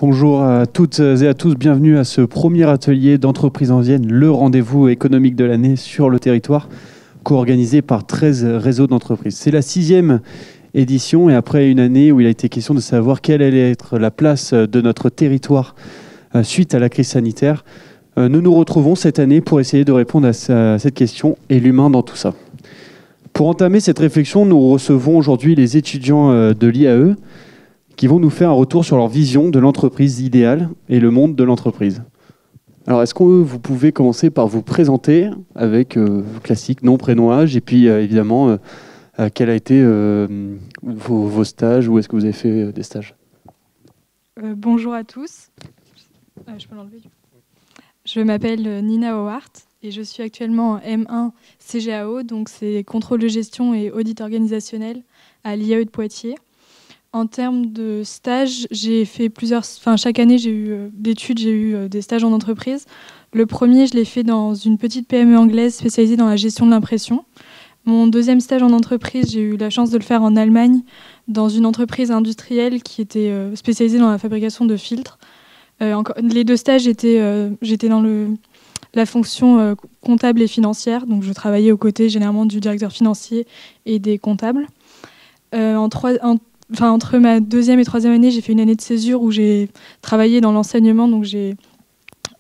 Bonjour à toutes et à tous, bienvenue à ce premier atelier d'Entreprise en Vienne, le rendez-vous économique de l'année sur le territoire, co-organisé par 13 réseaux d'entreprises. C'est la 6e édition et après une année où il a été question de savoir quelle allait être la place de notre territoire suite à la crise sanitaire, nous nous retrouvons cette année pour essayer de répondre à cette question et l'humain dans tout ça. Pour entamer cette réflexion, nous recevons aujourd'hui les étudiants de l'IAE, qui vont nous faire un retour sur leur vision de l'entreprise idéale et le monde de l'entreprise. Alors, est-ce que vous pouvez commencer par vous présenter avec classique, nom, prénom, âge, et puis évidemment, quel a été vos stages, où est-ce que vous avez fait des stages? Bonjour à tous. Je peux l'enlever. Je m'appelle Nina Howard et je suis actuellement en M1 CGAO, donc c'est contrôle de gestion et audit organisationnel à l'IAE de Poitiers. En termes de stage, j'ai fait chaque année j'ai eu des stages en entreprise. Le premier, je l'ai fait dans une petite PME anglaise spécialisée dans la gestion de l'impression. Mon deuxième stage en entreprise, j'ai eu la chance de le faire en Allemagne, dans une entreprise industrielle qui était spécialisée dans la fabrication de filtres. Les deux stages, j'étais dans la fonction comptable et financière, donc je travaillais aux côtés généralement du directeur financier et des comptables. Entre ma deuxième et troisième année, j'ai fait une année de césure où j'ai travaillé dans l'enseignement, donc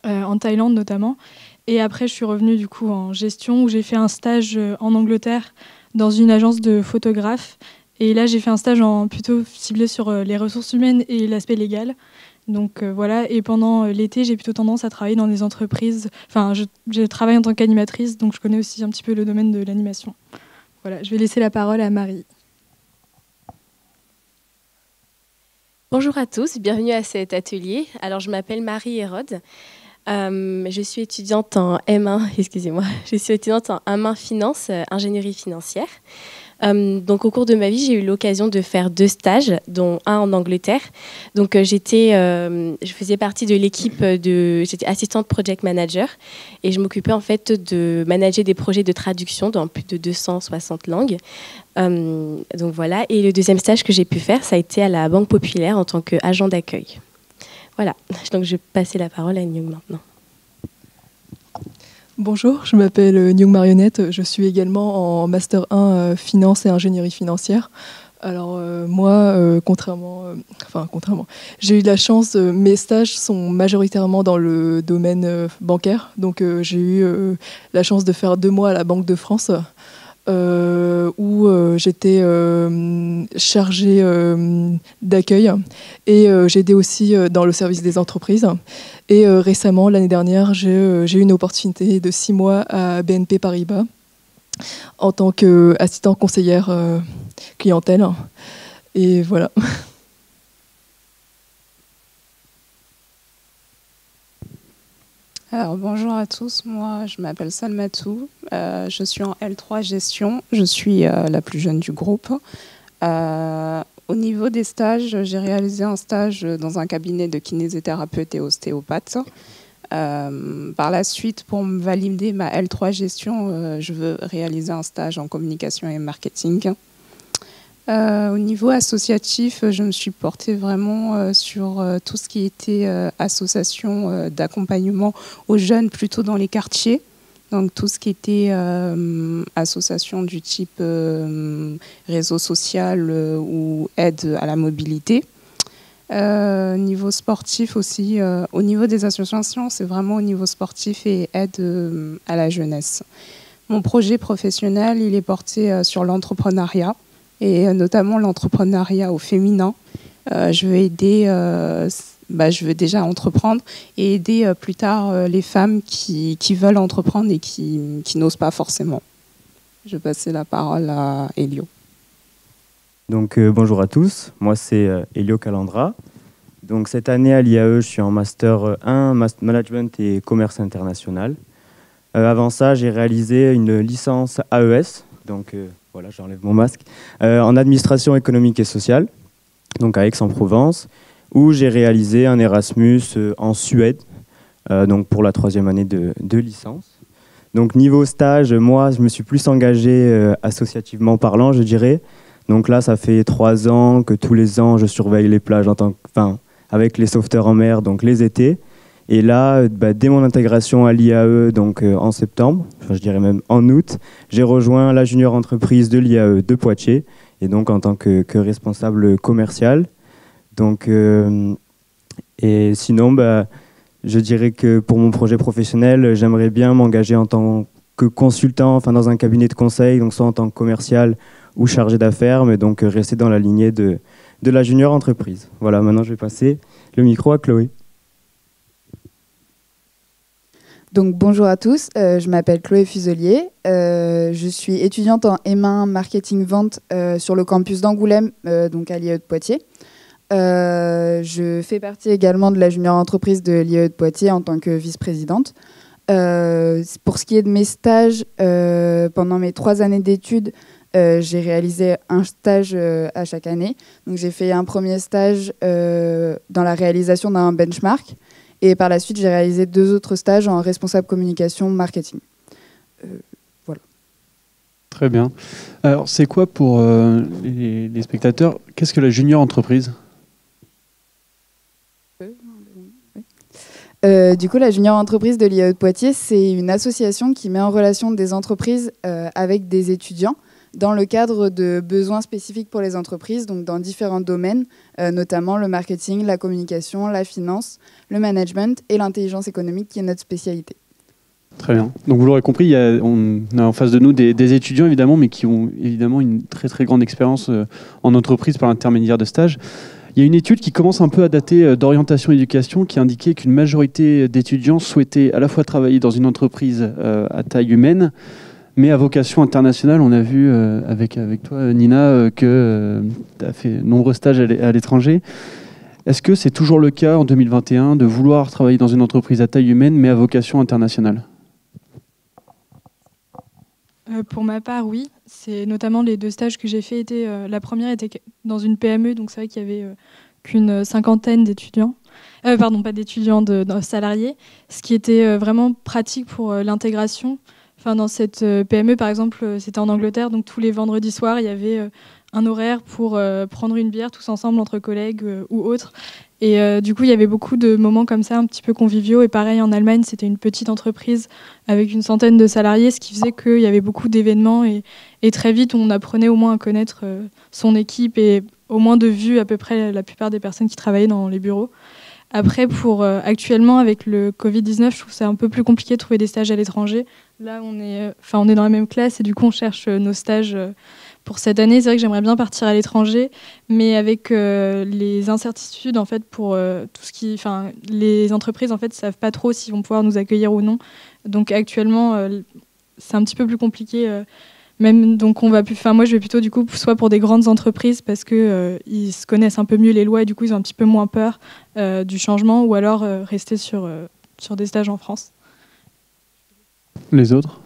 en Thaïlande notamment. Et après, je suis revenue du coup en gestion où j'ai fait un stage en Angleterre dans une agence de photographes. Et là, j'ai fait un stage plutôt ciblé sur les ressources humaines et l'aspect légal. Donc voilà, et pendant l'été, j'ai plutôt tendance à travailler dans des entreprises. Enfin, je travaille en tant qu'animatrice, donc je connais aussi un petit peu le domaine de l'animation. Voilà, je vais laisser la parole à Marie. Bonjour à tous, bienvenue à cet atelier. Alors, je m'appelle Marie Hérode. Je suis étudiante en M1, je suis étudiante en M1 Finance, ingénierie financière. Donc, au cours de ma vie, j'ai eu l'occasion de faire 2 stages, dont un en Angleterre. Donc, je faisais partie de l'équipe j'étais assistante project manager et je m'occupais en fait de manager des projets de traduction dans plus de 260 langues. Donc voilà. Et le deuxième stage que j'ai pu faire, ça a été à la Banque Populaire en tant qu'agent d'accueil. Voilà. Donc, je vais passer la parole à Nyung maintenant. Bonjour, je m'appelle Nyung Marionnette, je suis également en Master 1 Finance et Ingénierie financière. Alors moi, contrairement, j'ai eu de la chance, mes stages sont majoritairement dans le domaine bancaire, donc j'ai eu la chance de faire 2 mois à la Banque de France, où j'étais chargée d'accueil et j'aidais aussi dans le service des entreprises. Et récemment, l'année dernière, j'ai eu une opportunité de 6 mois à BNP Paribas en tant qu'assistante conseillère clientèle. Et voilà. Alors, bonjour à tous, moi je m'appelle Salmatou, je suis en L3 gestion, je suis la plus jeune du groupe. Au niveau des stages, j'ai réalisé un stage dans un cabinet de kinésithérapeute et ostéopathe. Par la suite, pour me valider ma L3 gestion, je veux réaliser un stage en communication et marketing. Au niveau associatif, je me suis portée vraiment sur tout ce qui était association d'accompagnement aux jeunes plutôt dans les quartiers. Donc tout ce qui était association du type réseau social ou aide à la mobilité. Niveau sportif aussi, au niveau des associations, c'est vraiment au niveau sportif et aide à la jeunesse. Mon projet professionnel, il est porté sur l'entrepreneuriat et notamment l'entrepreneuriat au féminin. Je veux déjà entreprendre et aider plus tard les femmes qui veulent entreprendre et qui n'osent pas forcément. Je vais passer la parole à Elio. Donc bonjour à tous, moi c'est Elio Calandra. Donc cette année à l'IAE, je suis en Master 1, Management et Commerce International. Avant ça, j'ai réalisé une licence AES, donc voilà, j'enlève mon masque, en Administration économique et sociale, donc à Aix-en-Provence, où j'ai réalisé un Erasmus en Suède, donc pour la 3e année de licence. Donc niveau stage, moi je me suis plus engagé associativement parlant, je dirais. Donc là, ça fait 3 ans que tous les ans je surveille les plages avec les sauveteurs en mer, donc les étés. Et là, dès mon intégration à l'IAE, donc en septembre, enfin, je dirais même en août, j'ai rejoint la junior entreprise de l'IAE de Poitiers, et donc en tant que responsable commercial. Donc, et sinon, je dirais que pour mon projet professionnel, j'aimerais bien m'engager en tant que consultant, enfin dans un cabinet de conseil, donc soit en tant que commercial ou chargé d'affaires, mais donc rester dans la lignée de la junior entreprise. Voilà, maintenant je vais passer le micro à Chloé. Donc bonjour à tous, je m'appelle Chloé Fuselier, je suis étudiante en M1 marketing vente sur le campus d'Angoulême, donc à l'IAE de Poitiers. Je fais partie également de la junior entreprise de l'IAE de Poitiers en tant que vice-présidente. Pour ce qui est de mes stages, pendant mes 3 années d'études, j'ai réalisé un stage à chaque année. Donc j'ai fait un premier stage dans la réalisation d'un benchmark. Et par la suite, j'ai réalisé 2 autres stages en responsable communication marketing. Voilà. Très bien. Alors, c'est quoi pour les spectateurs, qu'est-ce que la junior entreprise ? Du coup, la junior entreprise de l'IAE de Poitiers, c'est une association qui met en relation des entreprises avec des étudiants dans le cadre de besoins spécifiques pour les entreprises, donc dans différents domaines, notamment le marketing, la communication, la finance, le management et l'intelligence économique qui est notre spécialité. Très bien. Donc vous l'aurez compris, on a en face de nous des étudiants évidemment, mais qui ont évidemment une très très grande expérience en entreprise par l'intermédiaire de stages. Il y a une étude qui commence un peu à dater d'orientation éducation qui indiquait qu'une majorité d'étudiants souhaitaient à la fois travailler dans une entreprise à taille humaine, mais à vocation internationale. On a vu avec toi, Nina, que tu as fait nombreux stages à l'étranger. Est-ce que c'est toujours le cas en 2021 de vouloir travailler dans une entreprise à taille humaine, mais à vocation internationale ? Pour ma part, oui. C'est notamment les 2 stages que j'ai faits. La première était dans une PME, donc c'est vrai qu'il y avait qu'une 50aine d'étudiants. Pas d'étudiants, de salariés. Ce qui était vraiment pratique pour l'intégration. Enfin, dans cette PME, par exemple, c'était en Angleterre, donc tous les vendredis soirs, il y avait un horaire pour prendre une bière tous ensemble entre collègues ou autres. Et du coup, il y avait beaucoup de moments comme ça, un petit peu conviviaux. Et pareil, en Allemagne, c'était une petite entreprise avec une centaine de salariés, ce qui faisait qu'il y avait beaucoup d'événements. Et très vite, on apprenait au moins à connaître son équipe et au moins de vue à peu près la plupart des personnes qui travaillaient dans les bureaux. Après, actuellement, avec le Covid-19, je trouve que c'est un peu plus compliqué de trouver des stages à l'étranger. Là, on est dans la même classe et du coup, on cherche nos stages pour cette année. C'est vrai que j'aimerais bien partir à l'étranger, mais avec les incertitudes, en fait, pour tout ce qui... les entreprises, en fait, ne savent pas trop s'ils vont pouvoir nous accueillir ou non. Donc, actuellement, c'est un petit peu plus compliqué. Donc moi je vais plutôt du coup soit pour des grandes entreprises parce que ils se connaissent un peu mieux les lois et du coup ils ont un petit peu moins peur du changement, ou alors rester sur des stages en France. Les autres ?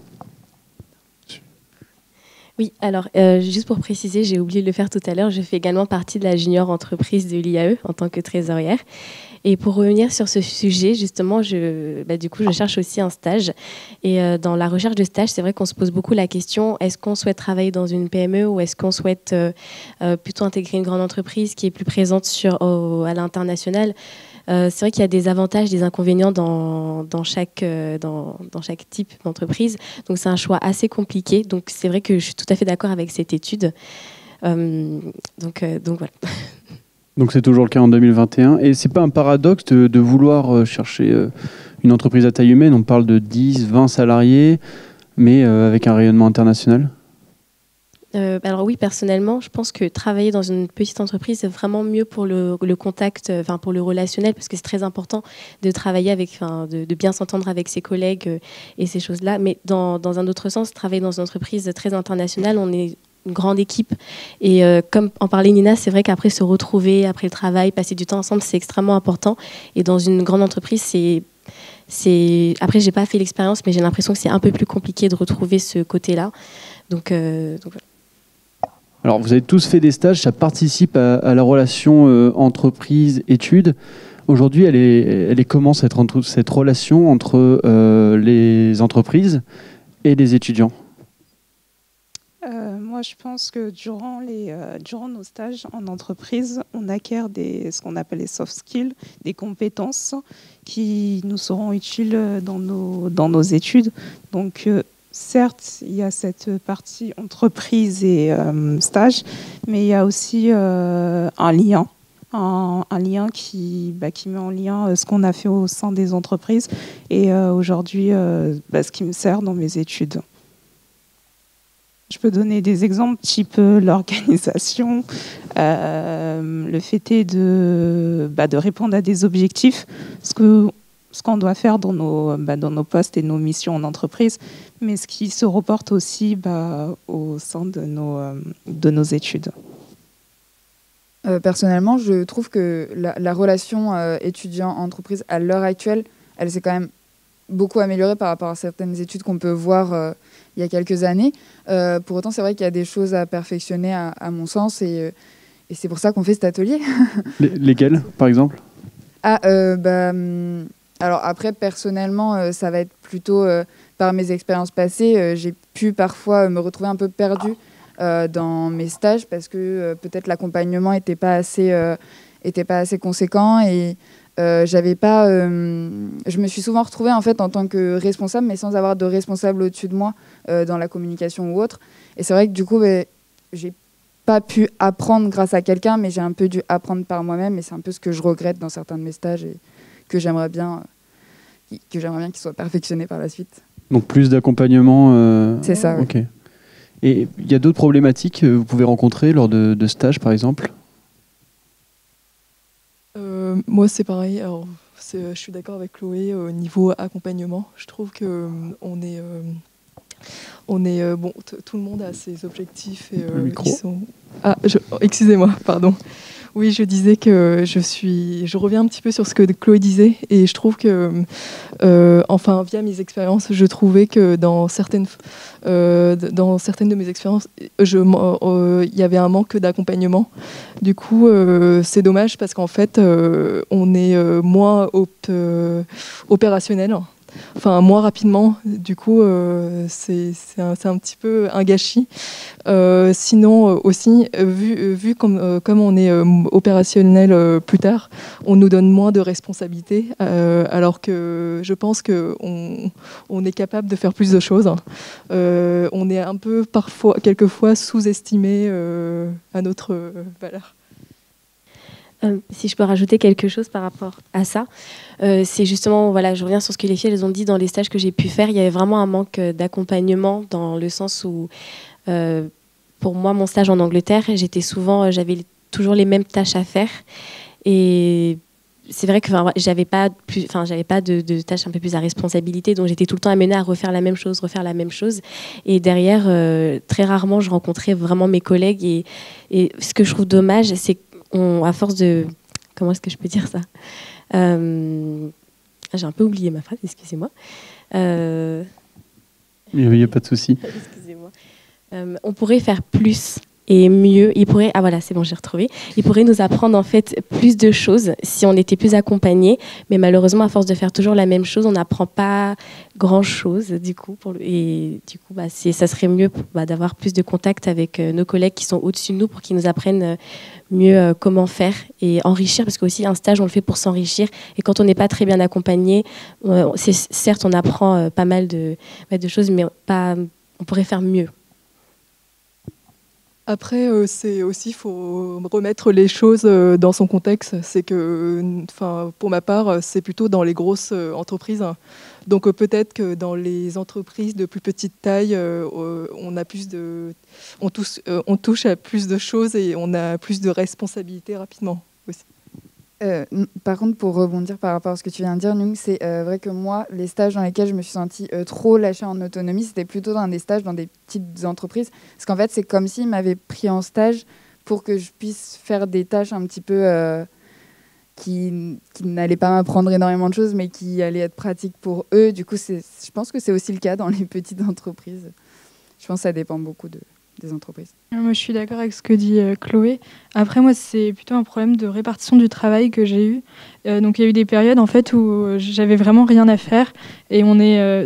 Oui, alors juste pour préciser, j'ai oublié de le faire tout à l'heure, je fais également partie de la junior entreprise de l'IAE en tant que trésorière. Et pour revenir sur ce sujet, justement, je cherche aussi un stage. Et dans la recherche de stage, c'est vrai qu'on se pose beaucoup la question, est-ce qu'on souhaite travailler dans une PME ou est-ce qu'on souhaite plutôt intégrer une grande entreprise qui est plus présente à l'international ? C'est vrai qu'il y a des avantages, des inconvénients dans chaque type d'entreprise. Donc c'est un choix assez compliqué. Donc c'est vrai que je suis tout à fait d'accord avec cette étude. Donc voilà. Donc c'est toujours le cas en 2021. Et c'est pas un paradoxe de vouloir chercher une entreprise à taille humaine ? On parle de 10, 20 salariés, mais avec un rayonnement international ? Alors oui, personnellement, je pense que travailler dans une petite entreprise, c'est vraiment mieux pour le contact, pour le relationnel, parce que c'est très important de travailler de bien s'entendre avec ses collègues et ces choses-là. Mais dans un autre sens, travailler dans une entreprise très internationale, on est une grande équipe. Et comme en parlait Nina, c'est vrai qu'après se retrouver, après le travail, passer du temps ensemble, c'est extrêmement important. Et dans une grande entreprise, après, j'ai pas fait l'expérience, mais j'ai l'impression que c'est un peu plus compliqué de retrouver ce côté-là. Donc voilà. Alors, vous avez tous fait des stages, ça participe à la relation entreprise-études. Aujourd'hui, elle est comment cette relation entre les entreprises et les étudiants ? Moi, je pense que durant nos stages en entreprise, on acquiert ce qu'on appelle les soft skills, des compétences qui nous seront utiles dans nos études. Donc, certes, il y a cette partie entreprise et stage, mais il y a aussi un lien. Un lien qui met en lien ce qu'on a fait au sein des entreprises et aujourd'hui ce qui me sert dans mes études. Je peux donner des exemples type l'organisation, le fait est de répondre à des objectifs, ce qu'on doit faire dans nos postes et nos missions en entreprise, mais ce qui se reporte aussi au sein de nos études. Personnellement, je trouve que la relation étudiant-entreprise à l'heure actuelle, elle s'est quand même beaucoup améliorée par rapport à certaines études qu'on peut voir il y a quelques années. Pour autant, c'est vrai qu'il y a des choses à perfectionner à mon sens et c'est pour ça qu'on fait cet atelier. Lesquelles, par exemple? Alors après, personnellement, ça va être plutôt par mes expériences passées. J'ai pu parfois me retrouver un peu perdue dans mes stages parce que peut-être l'accompagnement n'était pas assez conséquent et je me suis souvent retrouvée en fait en tant que responsable mais sans avoir de responsable au-dessus de moi dans la communication ou autre. Et c'est vrai que du coup j'ai pas pu apprendre grâce à quelqu'un, mais j'ai un peu dû apprendre par moi-même et c'est un peu ce que je regrette dans certains de mes stages et que j'aimerais bien qu'ils soient perfectionnés par la suite. Donc plus d'accompagnement. C'est ça. Oui. Ok. Et il y a d'autres problématiques que vous pouvez rencontrer lors de stages, par exemple? Moi, c'est pareil. Alors, je suis d'accord avec Chloé au niveau accompagnement. Je trouve que tout le monde a ses objectifs et qui sont. Excusez-moi, pardon. Oui, je disais que je reviens un petit peu sur ce que Chloé disait et je trouve que, via mes expériences, je trouvais que dans certaines de mes expériences, il y avait un manque d'accompagnement. Du coup, c'est dommage parce qu'en fait, on est moins opérationnel. Enfin, moins rapidement, du coup, c'est un petit peu un gâchis. Sinon, aussi, vu comme on est opérationnel plus tard, on nous donne moins de responsabilités, alors que je pense qu'on est capable de faire plus de choses. On est un peu, quelquefois, sous-estimé à notre valeur. Si je peux rajouter quelque chose par rapport à ça, c'est justement, voilà, je reviens sur ce que les filles elles ont dit dans les stages que j'ai pu faire. Il y avait vraiment un manque d'accompagnement dans le sens où, pour moi, mon stage en Angleterre, j'avais toujours les mêmes tâches à faire. Et c'est vrai que j'avais pas de tâches un peu plus à responsabilité, donc j'étais tout le temps amenée à refaire la même chose. Et derrière, très rarement, je rencontrais vraiment mes collègues. Et ce que je trouve dommage, c'est à force de... Comment est-ce que je peux dire ça? J'ai un peu oublié ma phrase, excusez-moi. Il n'y a pas de souci. Excusez-moi. On pourrait faire plus et mieux. Ah voilà, c'est bon, j'ai retrouvé. Il pourrait nous apprendre en fait plus de choses si on était plus accompagnés. Mais malheureusement, à force de faire toujours la même chose, on n'apprend pas grand-chose. Du coup, ça serait mieux d'avoir plus de contact avec nos collègues qui sont au-dessus de nous pour qu'ils nous apprennent mieux comment faire et enrichir. Parce qu'aussi, un stage, on le fait pour s'enrichir. Et quand on n'est pas très bien accompagné, certes, on apprend pas mal de choses, mais on pourrait faire mieux. Après, c'est aussi, il faut remettre les choses dans son contexte. C'est que, pour ma part, c'est plutôt dans les grosses entreprises. Donc peut-être que dans les entreprises de plus petite taille, on touche à plus de choses et on a plus de responsabilités rapidement aussi. Par contre, pour rebondir par rapport à ce que tu viens de dire, Nung, c'est vrai que moi, les stages dans lesquels je me suis sentie trop lâchée en autonomie, c'était plutôt dans des stages dans des petites entreprises. Parce qu'en fait, c'est comme s'ils m'avaient pris en stage pour que je puisse faire des tâches un petit peu qui n'allaient pas m'apprendre énormément de choses, mais qui allaient être pratiques pour eux. Du coup, je pense que c'est aussi le cas dans les petites entreprises. Je pense que ça dépend beaucoup des entreprises. Moi, je suis d'accord avec ce que dit Chloé. Après, moi, c'est plutôt un problème de répartition du travail que j'ai eu. Donc il y a eu des périodes en fait où j'avais vraiment rien à faire et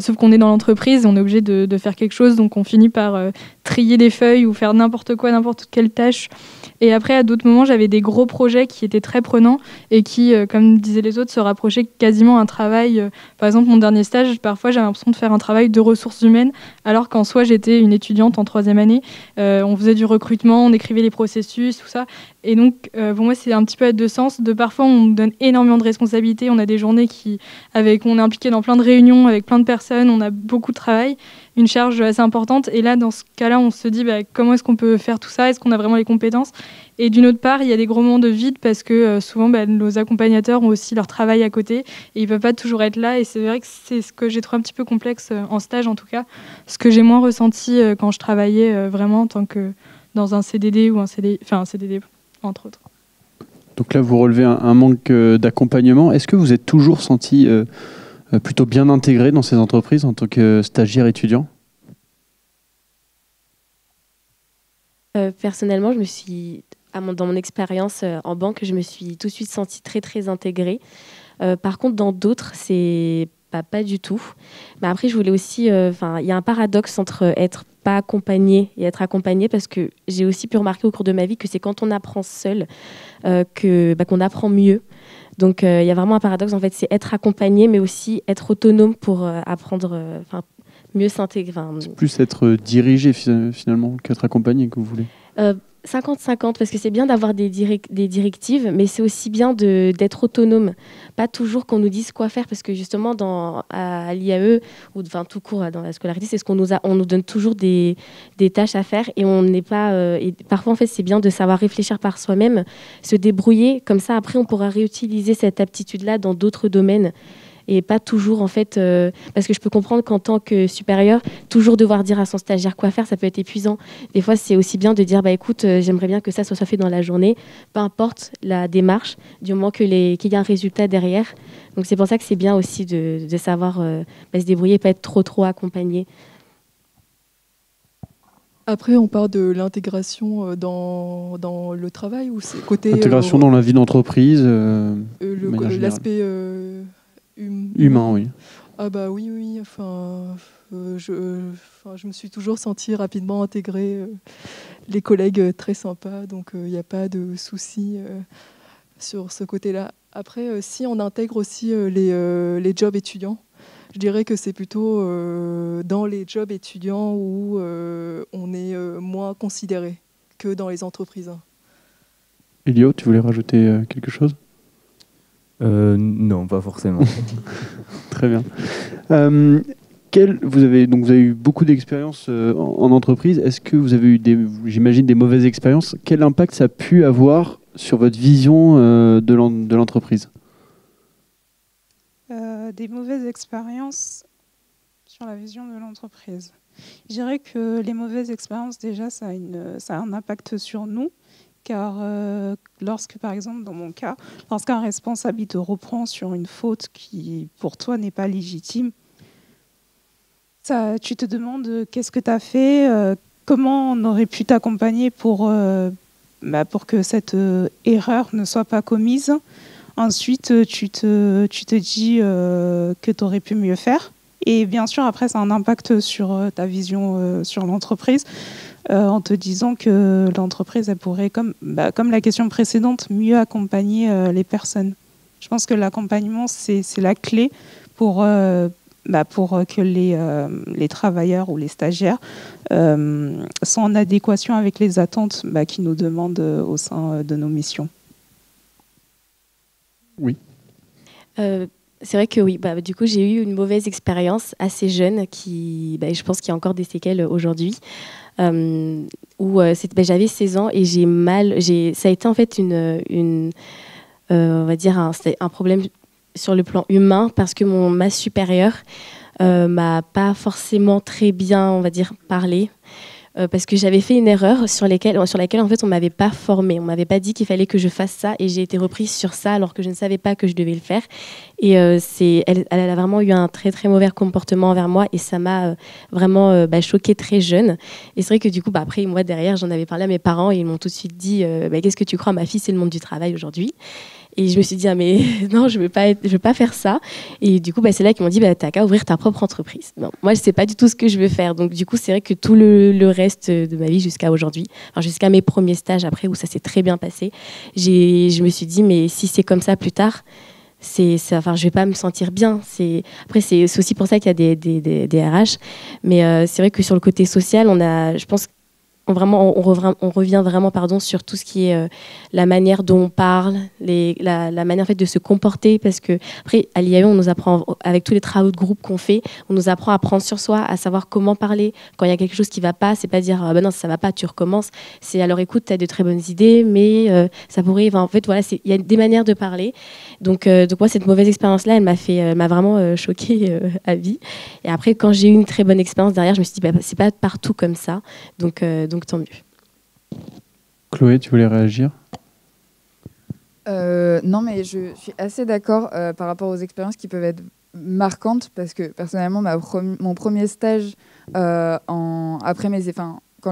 sauf qu'on est dans l'entreprise, on est obligé de faire quelque chose, donc on finit par trier des feuilles ou faire n'importe quoi, n'importe quelle tâche. Et après, à d'autres moments, j'avais des gros projets qui étaient très prenants et qui, comme disaient les autres, se rapprochaient quasiment à un travail. Par exemple, mon dernier stage, parfois, j'avais l'impression de faire un travail de ressources humaines, alors qu'en soi, j'étais une étudiante en 3e année. On faisait du recrutement, on écrivait les processus, tout ça. Et donc, pour moi, c'est un petit peu à deux sens. Parfois, on nous donne énormément de responsabilités. On a des journées on est impliqué dans plein de réunions avec plein de personnes. On a beaucoup de travail, une charge assez importante. Et là, dans ce cas-là, on se dit comment est-ce qu'on peut faire tout ça ? Est-ce qu'on a vraiment les compétences ? Et d'une autre part, il y a des gros moments de vide parce que souvent, nos accompagnateurs ont aussi leur travail à côté et ils ne peuvent pas toujours être là. Et c'est vrai que c'est ce que j'ai trouvé un petit peu complexe en stage, en tout cas. Ce que j'ai moins ressenti quand je travaillais vraiment en tant que dans un CDD ou un CDD, entre autres. Donc là, vous relevez un manque d'accompagnement. Est-ce que vous êtes toujours senti plutôt bien intégré dans ces entreprises en tant que stagiaire étudiant ? Personnellement, dans mon expérience en banque, je me suis tout de suite sentie très, très intégrée. Par contre, dans d'autres, c'est pas du tout. Mais après, je voulais aussi... il y a un paradoxe entre être pas accompagné et être accompagné, parce que j'ai aussi pu remarquer au cours de ma vie que c'est quand on apprend seul qu'on apprend mieux. Donc, il y a vraiment un paradoxe, en fait, c'est être accompagné, mais aussi être autonome pour apprendre, mieux s'intégrer. C'est plus être dirigé, finalement, qu'être accompagné, que vous voulez 50-50, parce que c'est bien d'avoir des directives, mais c'est aussi bien d'être autonome. Pas toujours qu'on nous dise quoi faire, parce que justement, à l'IAE, ou tout court dans la scolarité, c'est on nous donne toujours des tâches à faire, et on n'est pas... et parfois, en fait, c'est bien de savoir réfléchir par soi-même, se débrouiller, comme ça, après, on pourra réutiliser cette aptitude-là dans d'autres domaines. Et pas toujours, en fait, parce que je peux comprendre qu'en tant que supérieur, toujours devoir dire à son stagiaire quoi faire, ça peut être épuisant. Des fois, c'est aussi bien de dire, écoute, j'aimerais bien que ça soit fait dans la journée, peu importe la démarche, du moment qu'il y a un résultat derrière. Donc, c'est pour ça que c'est bien aussi de savoir se débrouiller, pas être trop accompagné. Après, on parle de l'intégration dans le travail, ou c'est côté... Intégration dans la vie d'entreprise, l'aspect... humain, oui. Ah oui. Je me suis toujours sentie rapidement intégrée. Les collègues très sympas, donc il n'y a pas de souci sur ce côté-là. Après, si on intègre aussi les jobs étudiants, je dirais que c'est plutôt dans les jobs étudiants où on est moins considéré que dans les entreprises. Elio, tu voulais rajouter quelque chose ? Non, pas forcément. Très bien. Vous avez eu beaucoup d'expériences en entreprise. Est-ce que vous avez eu j'imagine, des mauvaises expériences ? Quel impact ça a pu avoir sur votre vision de l'entreprise ? Des mauvaises expériences sur la vision de l'entreprise. Je dirais que les mauvaises expériences, déjà, ça a un impact sur nous. Car lorsque, par exemple, dans mon cas, lorsqu'un responsable te reprend sur une faute qui, pour toi, n'est pas légitime, tu te demandes qu'est-ce que tu as fait, comment on aurait pu t'accompagner pour que cette erreur ne soit pas commise. Ensuite, tu te dis que tu aurais pu mieux faire. Et bien sûr, après, ça a un impact sur ta vision sur l'entreprise. En te disant que l'entreprise, elle pourrait, comme la question précédente, mieux accompagner les personnes. Je pense que l'accompagnement, c'est la clé pour que les travailleurs ou les stagiaires soient en adéquation avec les attentes qu'ils nous demandent au sein de nos missions. Oui. C'est vrai que oui, du coup j'ai eu une mauvaise expérience assez jeune qui, je pense qu'il y a encore des séquelles aujourd'hui, où j'avais 16 ans et ça a été en fait on va dire c'était un problème sur le plan humain, parce que ma supérieure m'a pas forcément très bien, on va dire, parlé. Parce que j'avais fait une erreur sur laquelle en fait on m'avait pas formée, on m'avait pas dit qu'il fallait que je fasse ça, et j'ai été reprise sur ça alors que je ne savais pas que je devais le faire. Et elle a vraiment eu un très très mauvais comportement envers moi, et ça m'a vraiment choquée très jeune. Et c'est vrai que du coup après moi derrière j'en avais parlé à mes parents et ils m'ont tout de suite dit qu'est-ce que tu crois, ma fille, c'est le monde du travail aujourd'hui. Et je me suis dit, ah, mais non, je veux pas faire ça. Et du coup, c'est là qu'ils m'ont dit, t'as qu'à ouvrir ta propre entreprise. Non, moi, je sais pas du tout ce que je veux faire. Donc, du coup, c'est vrai que tout le reste de ma vie jusqu'à aujourd'hui, enfin, jusqu'à mes premiers stages après, où ça s'est très bien passé, je me suis dit, mais si c'est comme ça plus tard, enfin, je vais pas me sentir bien. Après, c'est aussi pour ça qu'il y a des RH. Mais c'est vrai que sur le côté social, je pense on revient vraiment sur tout ce qui est la manière dont on parle, la manière en fait, de se comporter, parce que après à l'IAE on nous apprend, avec tous les travaux de groupe qu'on fait, on nous apprend à prendre sur soi, à savoir comment parler quand il y a quelque chose qui va pas. C'est pas dire non, ça va pas, tu recommences. C'est alors écoute, tu as de très bonnes idées, mais ça pourrait, en fait voilà, il y a des manières de parler. Donc moi cette mauvaise expérience là, elle m'a vraiment choquée à vie. Et après quand j'ai eu une très bonne expérience derrière, je me suis dit c'est pas partout comme ça, donc tant mieux. Chloé, tu voulais réagir ? Non, mais je suis assez d'accord par rapport aux expériences qui peuvent être marquantes, parce que personnellement, mon premier stage quand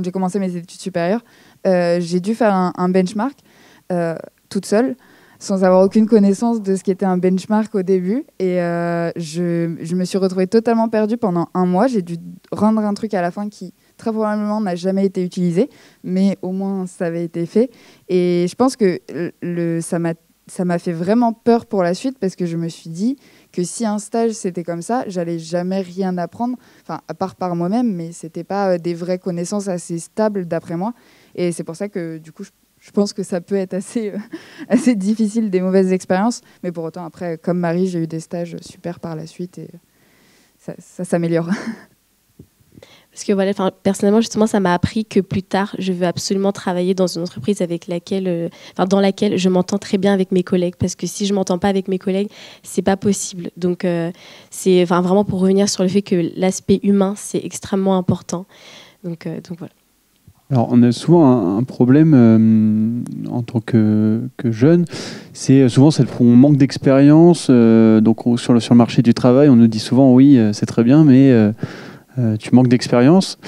j'ai commencé mes études supérieures, j'ai dû faire un benchmark toute seule, sans avoir aucune connaissance de ce qu'était un benchmark au début. Et je me suis retrouvée totalement perdue pendant un mois. J'ai dû rendre un truc à la fin qui, très probablement, n'a jamais été utilisé, mais au moins, ça avait été fait. Et je pense que ça m'a fait vraiment peur pour la suite, parce que je me suis dit que si un stage, c'était comme ça, j'allais jamais rien apprendre, enfin, à part par moi-même, mais c'était pas des vraies connaissances assez stables, d'après moi. Et c'est pour ça que, du coup, je pense que ça peut être assez difficile, des mauvaises expériences. Mais pour autant, après, comme Marie, j'ai eu des stages super par la suite et ça s'améliore. Parce que voilà, personnellement, justement, ça m'a appris que plus tard, je veux absolument travailler dans une entreprise dans laquelle je m'entends très bien avec mes collègues. Parce que si je ne m'entends pas avec mes collègues, c'est pas possible. Donc, c'est vraiment pour revenir sur le fait que l'aspect humain, c'est extrêmement important. Donc voilà. Alors, on a souvent un problème en tant que jeune, c'est souvent qu'on manque d'expérience. Donc, sur le marché du travail, on nous dit souvent oui, c'est très bien, mais tu manques d'expérience.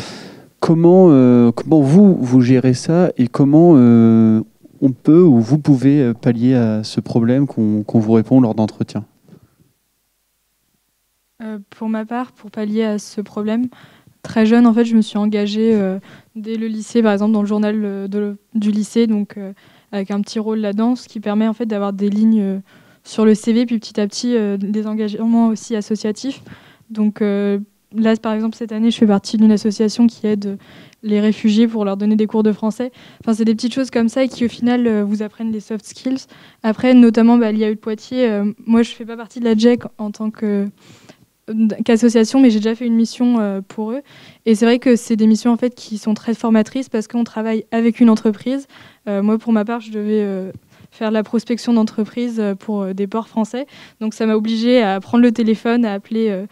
Comment vous gérez ça, et comment on peut ou vous pouvez pallier à ce problème qu'on vous répond lors d'entretien ? Pour ma part, pour pallier à ce problème, très jeune, en fait, je me suis engagée dès le lycée, par exemple, dans le journal du lycée, donc avec un petit rôle là-dedans, ce qui permet en fait d'avoir des lignes sur le CV, puis petit à petit des engagements aussi associatifs. Donc là, par exemple, cette année, je fais partie d'une association qui aide les réfugiés pour leur donner des cours de français. Enfin, c'est des petites choses comme ça qui, au final, vous apprennent des soft skills. Après, notamment, l'IAE de Poitiers, moi, je ne fais pas partie de la GEC en tant qu'association, mais j'ai déjà fait une mission pour eux. Et c'est vrai que c'est des missions en fait, qui sont très formatrices, parce qu'on travaille avec une entreprise. Moi, pour ma part, je devais faire de la prospection d'entreprise pour des ports français. Donc, ça m'a obligée à prendre le téléphone, à appeler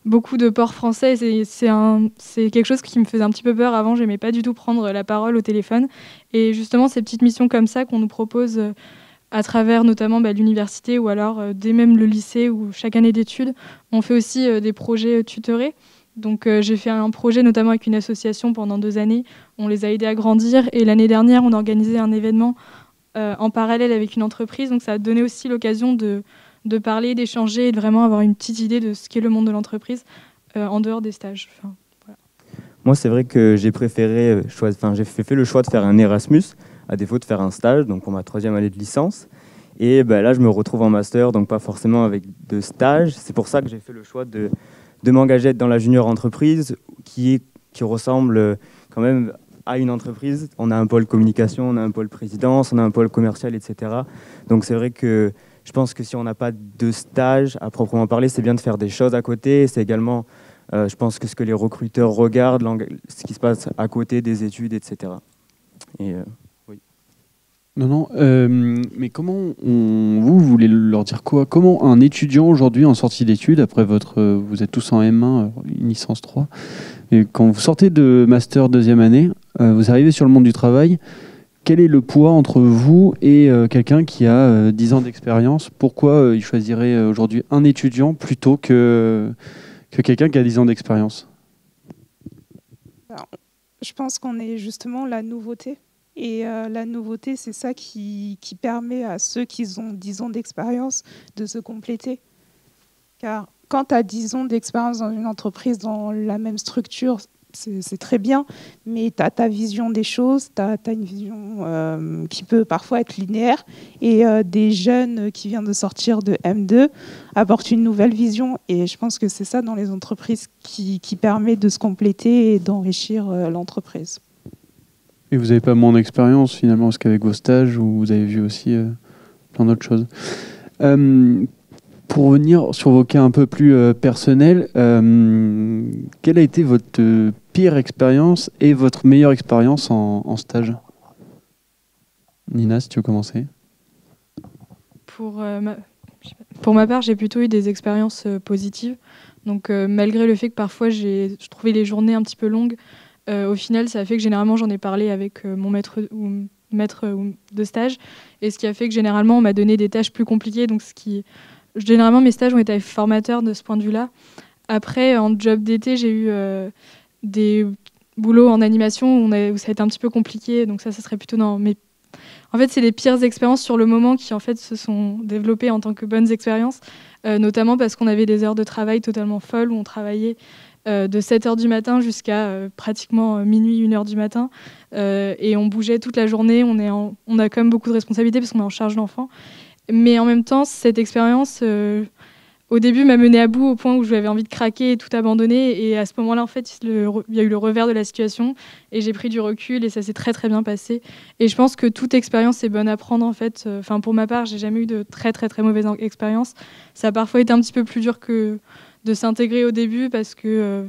beaucoup de ports français. C'est quelque chose qui me faisait un petit peu peur avant. Je n'aimais pas du tout prendre la parole au téléphone. Et justement, ces petites missions comme ça qu'on nous propose à travers notamment l'université, ou alors dès même le lycée ou chaque année d'études, on fait aussi des projets tutorés. Donc j'ai fait un projet notamment avec une association pendant 2 années. On les a aidés à grandir, et l'année dernière, on a organisé un événement en parallèle avec une entreprise. Donc ça a donné aussi l'occasion de parler, d'échanger et de vraiment avoir une petite idée de ce qu'est le monde de l'entreprise en dehors des stages. Enfin, voilà. Moi, c'est vrai que j'ai préféré j'ai fait le choix de faire un Erasmus à défaut de faire un stage, donc pour ma 3e année de licence. Et là, je me retrouve en master, donc pas forcément avec de stage. C'est pour ça que j'ai fait le choix de m'engager dans la junior entreprise, qui ressemble quand même à une entreprise. On a un pôle communication, on a un pôle présidence, on a un pôle commercial, etc. Donc c'est vrai que je pense que si on n'a pas de stage à proprement parler, c'est bien de faire des choses à côté. C'est également, je pense, que ce que les recruteurs regardent, ce qui se passe à côté des études, etc. Et oui. Non, mais comment vous voulez leur dire quoi ? Comment un étudiant aujourd'hui en sortie d'études, après vous êtes tous en M1, une licence 3, et quand vous sortez de master 2e année, vous arrivez sur le monde du travail, quel est le poids entre vous et quelqu'un qui a 10 ans d'expérience ? Pourquoi il choisirait aujourd'hui un étudiant plutôt que quelqu'un qui a 10 ans d'expérience ? Alors, je pense qu'on est justement la nouveauté. Et la nouveauté, c'est ça qui permet à ceux qui ont 10 ans d'expérience de se compléter. Car quand tu as 10 ans d'expérience dans une entreprise, dans la même structure, c'est très bien, mais tu as ta vision des choses, tu as une vision qui peut parfois être linéaire, et des jeunes qui viennent de sortir de M2 apportent une nouvelle vision, et je pense que c'est ça dans les entreprises qui permet de se compléter et d'enrichir l'entreprise. Et vous n'avez pas moins d'expérience finalement, parce qu'avec vos stages, vous avez vu aussi plein d'autres choses. Pour revenir sur vos cas un peu plus personnels, quelle a été votre pire expérience et votre meilleure expérience en stage? Nina, si tu veux commencer. Pour ma part, j'ai plutôt eu des expériences positives. Donc, malgré le fait que parfois je trouvais les journées un petit peu longues, au final, ça a fait que généralement, j'en ai parlé avec mon maître de stage. Et ce qui a fait que généralement, on m'a donné des tâches plus compliquées. Donc, généralement, mes stages ont été formateurs de ce point de vue-là. Après, en job d'été, j'ai eu des boulots en animation où ça a été un petit peu compliqué. Donc ça serait plutôt dans mes... En fait, c'est les pires expériences sur le moment qui en fait se sont développées en tant que bonnes expériences, notamment parce qu'on avait des heures de travail totalement folles où on travaillait de 7h du matin jusqu'à pratiquement minuit, 1h du matin. Et on bougeait toute la journée. On a quand même beaucoup de responsabilités parce qu'on est en charge d'enfants. Mais en même temps, cette expérience, au début, m'a menée à bout au point où j'avais envie de craquer et tout abandonner. Et à ce moment-là, en fait, il y a eu le revers de la situation et j'ai pris du recul et ça s'est très, très bien passé. Et je pense que toute expérience est bonne à prendre, en fait. Enfin, pour ma part, j'ai jamais eu de très, très, très mauvaise expérience. Ça a parfois été un petit peu plus dur que de s'intégrer au début parce que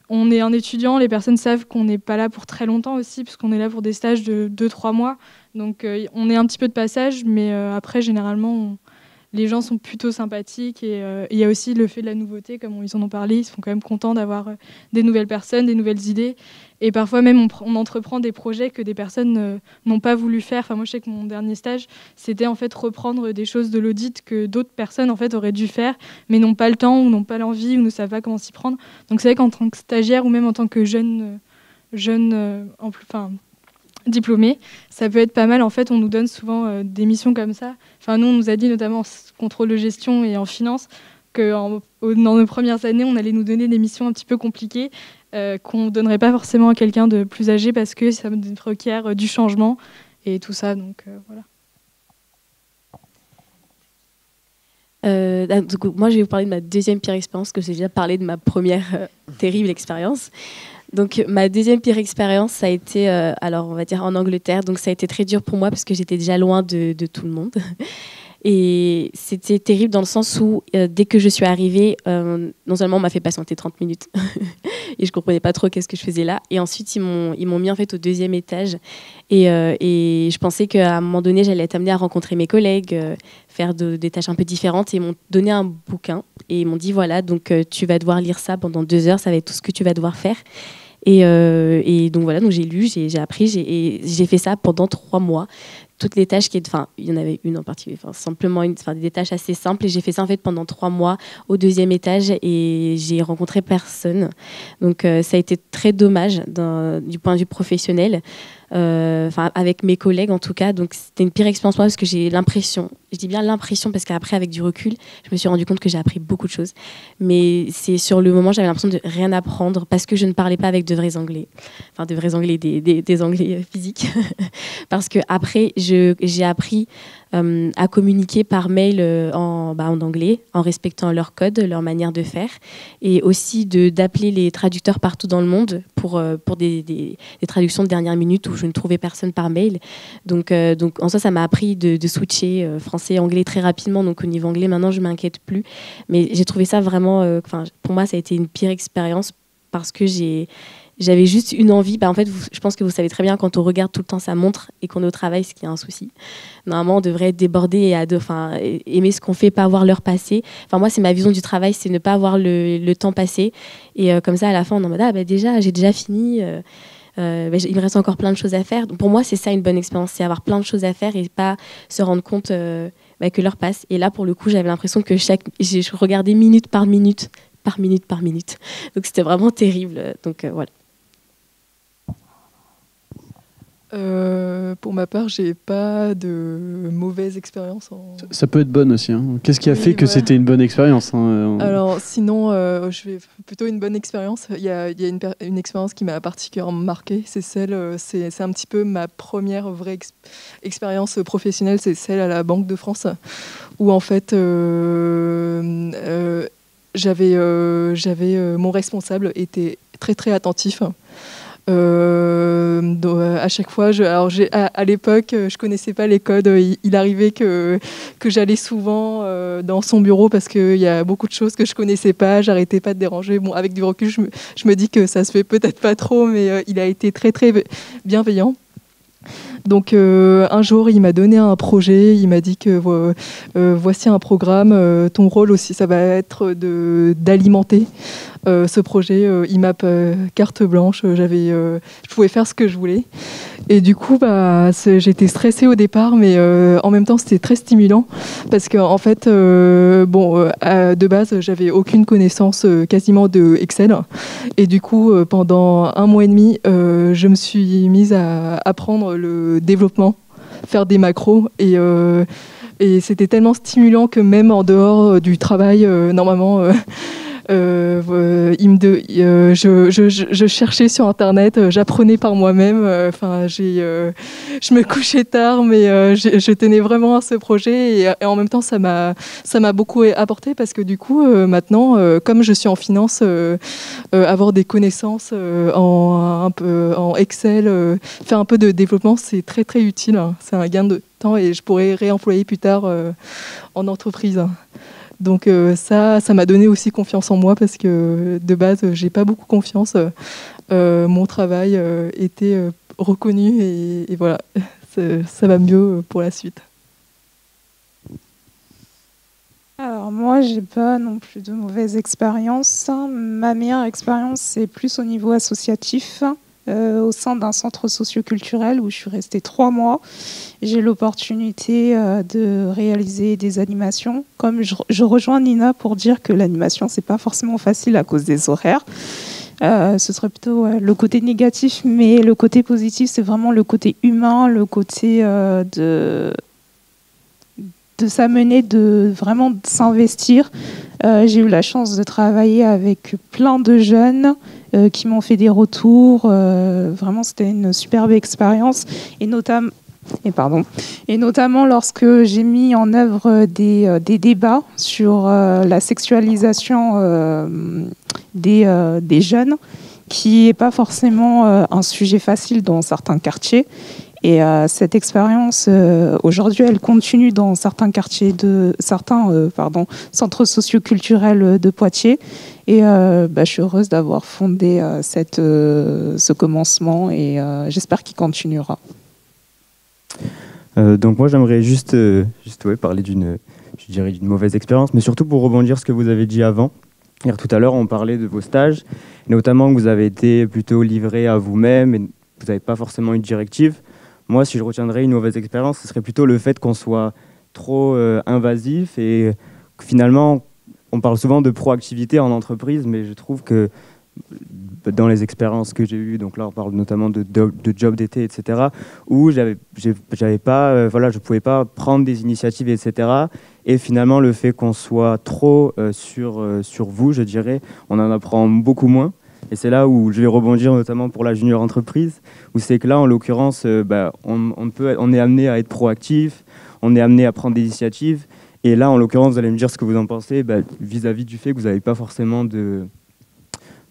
on est un étudiant, les personnes savent qu'on n'est pas là pour très longtemps aussi, puisqu'on est là pour des stages de 2-3 mois. Donc on est un petit peu de passage, mais après, généralement, les gens sont plutôt sympathiques. Et il y a aussi le fait de la nouveauté, comme ils en ont parlé, ils sont quand même contents d'avoir des nouvelles personnes, des nouvelles idées. Et parfois même, on entreprend des projets que des personnes n'ont pas voulu faire. Enfin, moi, je sais que mon dernier stage, c'était en fait reprendre des choses de l'audit que d'autres personnes en fait, auraient dû faire, mais n'ont pas le temps ou n'ont pas l'envie ou ne savent pas comment s'y prendre. Donc c'est vrai qu'en tant que stagiaire ou même en tant que jeune diplômé, ça peut être pas mal. En fait, on nous donne souvent des missions comme ça. Enfin, nous, on nous a dit notamment en contrôle de gestion et en finance que dans nos premières années, on allait nous donner des missions un petit peu compliquées qu'on ne donnerait pas forcément à quelqu'un de plus âgé parce que ça requiert du changement et tout ça. Donc, voilà. Donc, moi, je vais vous parler de ma deuxième pire expérience, que j'ai déjà parlé de ma première terrible expérience. Donc, ma deuxième pire expérience, ça a été, alors on va dire en Angleterre. Donc, ça a été très dur pour moi parce que j'étais déjà loin de tout le monde. Et c'était terrible dans le sens où, dès que je suis arrivée, non seulement on m'a fait patienter 30 minutes et je ne comprenais pas trop qu'est-ce que je faisais là. Et ensuite, ils m'ont mis en fait au deuxième étage. Et je pensais qu'à un moment donné, j'allais être amenée à rencontrer mes collègues, faire des tâches un peu différentes. Et ils m'ont donné un bouquin et ils m'ont dit, voilà, donc tu vas devoir lire ça pendant 2 heures, ça va être tout ce que tu vas devoir faire. Et donc voilà, donc j'ai lu, j'ai appris, j'ai fait ça pendant 3 mois. Toutes les tâches il y en avait une en particulier, simplement des tâches assez simples. Et j'ai fait ça en fait pendant 3 mois au deuxième étage et j'ai rencontré personne. Donc ça a été très dommage du point de vue professionnel. Avec mes collègues en tout cas, donc c'était une pire expérience pour moi parce que j'ai l'impression, je dis bien l'impression parce qu'après avec du recul, je me suis rendu compte que j'ai appris beaucoup de choses, mais c'est sur le moment j'avais l'impression de rien apprendre parce que je ne parlais pas avec de vrais anglais, des anglais physiques, parce que après j'ai appris à communiquer par mail en anglais, en respectant leur code, leur manière de faire, et aussi d'appeler les traducteurs partout dans le monde pour des traductions de dernière minute où je ne trouvais personne par mail. Donc en soi, ça m'a appris de switcher français-anglais très rapidement. Donc au niveau anglais, maintenant, je ne m'inquiète plus. Mais j'ai trouvé ça vraiment... pour moi, ça a été une pire expérience parce que j'avais juste une envie. En fait, je pense que vous savez très bien, quand on regarde tout le temps sa montre et qu'on est au travail, c'est qu'il y a un souci. Normalement, on devrait être débordé et aimer ce qu'on fait, pas voir l'heure passer. Moi, c'est ma vision du travail, c'est ne pas voir le temps passer. Et comme ça, à la fin, on est en mode j'ai déjà fini. Il me reste encore plein de choses à faire. Donc, pour moi, c'est ça une bonne expérience, c'est avoir plein de choses à faire et pas se rendre compte que l'heure passe. Et là, pour le coup, j'avais l'impression que je regardais minute par minute. Donc, c'était vraiment terrible. Donc, voilà. Pour ma part, j'ai pas de mauvaise expérience. Ça peut être bonne aussi. Hein. Qu'est-ce qui a fait que c'était une bonne expérience Alors, sinon, je vais plutôt une bonne expérience. Il y a une expérience qui m'a particulièrement marquée. C'est un petit peu ma première vraie expérience professionnelle. C'est celle à la Banque de France, où en fait, mon responsable était très très attentif. À chaque fois, à l'époque, je connaissais pas les codes. Il arrivait que j'allais souvent dans son bureau parce qu'il y a beaucoup de choses que je connaissais pas. J'arrêtais pas de déranger. Bon, avec du recul, je me dis que ça se fait peut-être pas trop, mais il a été très très bienveillant. Donc un jour, il m'a donné un projet, il m'a dit que voici un programme, ton rôle aussi, ça va être d'alimenter ce projet. Il m'a carte blanche, je pouvais faire ce que je voulais. Et du coup, j'étais stressée au départ, mais en même temps, c'était très stimulant parce qu'en fait, de base, j'avais aucune connaissance quasiment de Excel. Et du coup, pendant 1 mois et demi, je me suis mise à apprendre le développement, faire des macros. Et c'était tellement stimulant que même en dehors du travail, normalement... je cherchais sur internet, j'apprenais par moi-même. Je me couchais tard, mais je tenais vraiment à ce projet et en même temps ça m'a beaucoup apporté parce que du coup maintenant, comme je suis en finance, avoir des connaissances en Excel, faire un peu de développement, c'est très très utile. C'est un gain de temps et je pourrais réemployer plus tard en entreprise. Donc ça m'a donné aussi confiance en moi parce que de base, j'ai pas beaucoup confiance. Mon travail était reconnu et voilà, ça va mieux pour la suite. Alors moi, j'ai pas non plus de mauvaise expérience. Ma meilleure expérience, c'est plus au niveau associatif. Au sein d'un centre socioculturel où je suis restée 3 mois. J'ai l'opportunité de réaliser des animations. Comme je rejoins Nina pour dire que l'animation, c'est pas forcément facile à cause des horaires. Ce serait plutôt le côté négatif, mais le côté positif, c'est vraiment le côté humain, le côté de s'amener, de vraiment s'investir. J'ai eu la chance de travailler avec plein de jeunes qui m'ont fait des retours. Vraiment, c'était une superbe expérience. Et notamment lorsque j'ai mis en œuvre des débats sur la sexualisation des jeunes, qui n'est pas forcément un sujet facile dans certains quartiers. Et cette expérience, aujourd'hui, elle continue dans certains quartiers centres socioculturels de Poitiers. Et je suis heureuse d'avoir fondé ce commencement et j'espère qu'il continuera. Donc moi, j'aimerais juste parler d'une mauvaise expérience, mais surtout pour rebondir ce que vous avez dit avant. Tout à l'heure, on parlait de vos stages, notamment que vous avez été plutôt livré à vous-même et vous n'avez pas forcément une directive. Moi, si je retiendrais une mauvaise expérience, ce serait plutôt le fait qu'on soit trop invasif et que finalement, on parle souvent de proactivité en entreprise, mais je trouve que dans les expériences que j'ai eues, donc là on parle notamment de job d'été, etc., où je pouvais pas prendre des initiatives, etc. Et finalement, le fait qu'on soit trop sur vous, je dirais, on en apprend beaucoup moins. Et c'est là où je vais rebondir notamment pour la junior entreprise, où c'est que là, en l'occurrence, on est amené à être proactif, on est amené à prendre des initiatives. Et là, en l'occurrence, vous allez me dire ce que vous en pensez vis-à-vis du fait que vous n'avez pas forcément de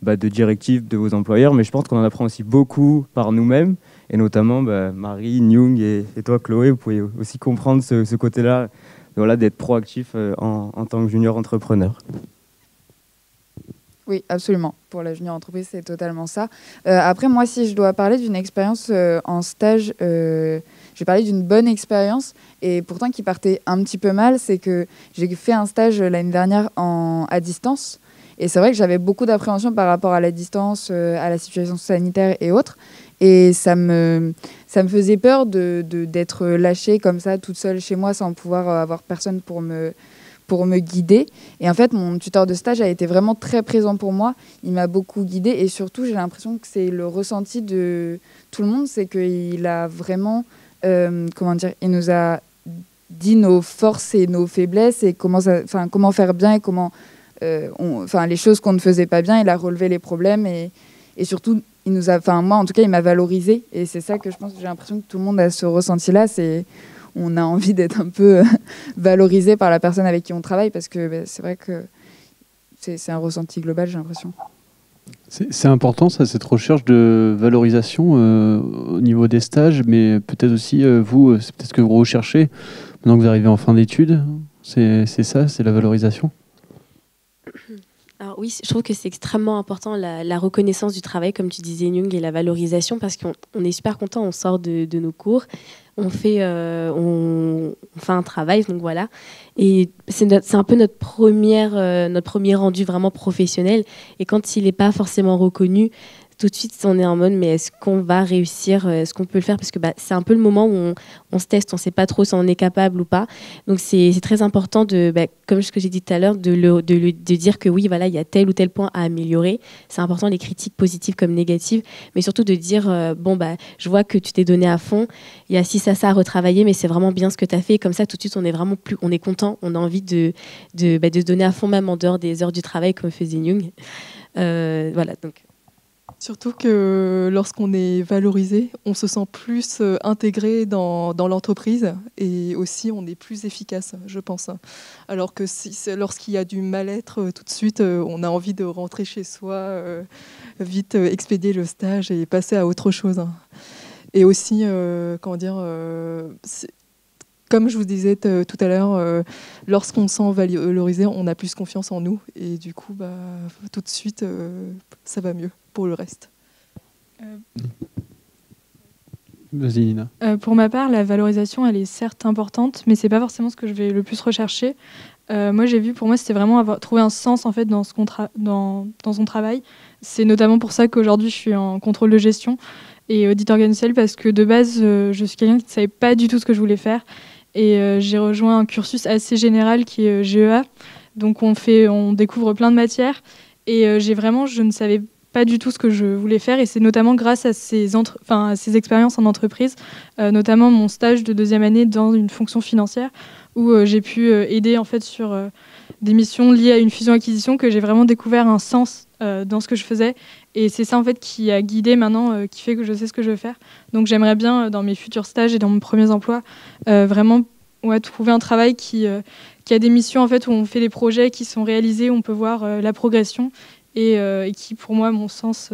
directives de vos employeurs, mais je pense qu'on en apprend aussi beaucoup par nous-mêmes, et notamment Marie, Nyung et toi, Chloé, vous pouvez aussi comprendre ce côté-là, d'être proactif en tant que junior entrepreneur. Oui, absolument. Pour la junior entreprise, c'est totalement ça. Après, moi, si je dois parler d'une expérience en stage, je vais parler d'une bonne expérience, et pourtant qui partait un petit peu mal, c'est que j'ai fait un stage l'année dernière à distance, et c'est vrai que j'avais beaucoup d'appréhension par rapport à la distance, à la situation sanitaire et autres, et ça me faisait peur d'être lâchée comme ça, toute seule chez moi, sans pouvoir avoir personne pour pour me guider. Et en fait, mon tuteur de stage a été vraiment très présent pour moi. Il m'a beaucoup guidée et surtout, j'ai l'impression que c'est le ressenti de tout le monde, c'est qu'il a vraiment, il nous a dit nos forces et nos faiblesses et comment faire bien et comment, les choses qu'on ne faisait pas bien. Il a relevé les problèmes et surtout, moi en tout cas, il m'a valorisée et c'est ça que je pense que j'ai l'impression que tout le monde a ce ressenti-là, on a envie d'être un peu valorisé par la personne avec qui on travaille parce que c'est vrai que c'est un ressenti global, j'ai l'impression. C'est important, ça, cette recherche de valorisation au niveau des stages, mais peut-être aussi, vous, c'est peut-être ce que vous recherchez maintenant que vous arrivez en fin d'études. C'est ça, c'est la valorisation. Alors oui, je trouve que c'est extrêmement important la reconnaissance du travail, comme tu disais Jung, et la valorisation, parce qu'on est super content, on sort de nos cours, on fait un travail, donc voilà. Et c'est un peu notre premier rendu vraiment professionnel. Et quand il n'est pas forcément reconnu, tout de suite, on est en mode, mais est-ce qu'on va réussir, est-ce qu'on peut le faire? Parce que c'est un peu le moment où on se teste, on ne sait pas trop si on est capable ou pas. Donc, c'est très important, comme ce que j'ai dit tout à l'heure, de dire que oui, voilà, il y a tel ou tel point à améliorer. C'est important, les critiques positives comme négatives, mais surtout de dire, je vois que tu t'es donné à fond, il y a ci, ça à retravailler, mais c'est vraiment bien ce que tu as fait. Comme ça, tout de suite, on est content, on a envie de se donner à fond, même en dehors des heures du travail, comme faisait Jung. Voilà, donc... Surtout que lorsqu'on est valorisé, on se sent plus intégré dans l'entreprise et aussi on est plus efficace, je pense. Alors que lorsqu'il y a du mal-être, tout de suite, on a envie de rentrer chez soi, vite expédier le stage et passer à autre chose. Et aussi, comme je vous disais tout à l'heure, lorsqu'on se sent valorisé, on a plus confiance en nous et du coup, tout de suite, ça va mieux pour le reste. Vas-y, Nina. Pour ma part, la valorisation, elle est certes importante, mais c'est pas forcément ce que je vais le plus rechercher. Moi, pour moi, c'était vraiment trouver un sens en fait dans son travail. C'est notamment pour ça qu'aujourd'hui, je suis en contrôle de gestion et audit organisationnel parce que de base, je suis quelqu'un qui ne savait pas du tout ce que je voulais faire. Et j'ai rejoint un cursus assez général qui est GEA. Donc, on découvre plein de matières. Et je ne savais pas du tout ce que je voulais faire. Et c'est notamment grâce à ces expériences en entreprise, notamment mon stage de 2e année dans une fonction financière, où j'ai pu aider en fait, sur des missions liées à une fusion-acquisition, que j'ai vraiment découvert un sens dans ce que je faisais. Et c'est ça en fait qui a guidé maintenant, qui fait que je sais ce que je veux faire. Donc j'aimerais bien, dans mes futurs stages et dans mes premiers emplois, vraiment trouver un travail qui a des missions en fait, où on fait des projets qui sont réalisés, où on peut voir la progression et qui, pour moi, à mon sens,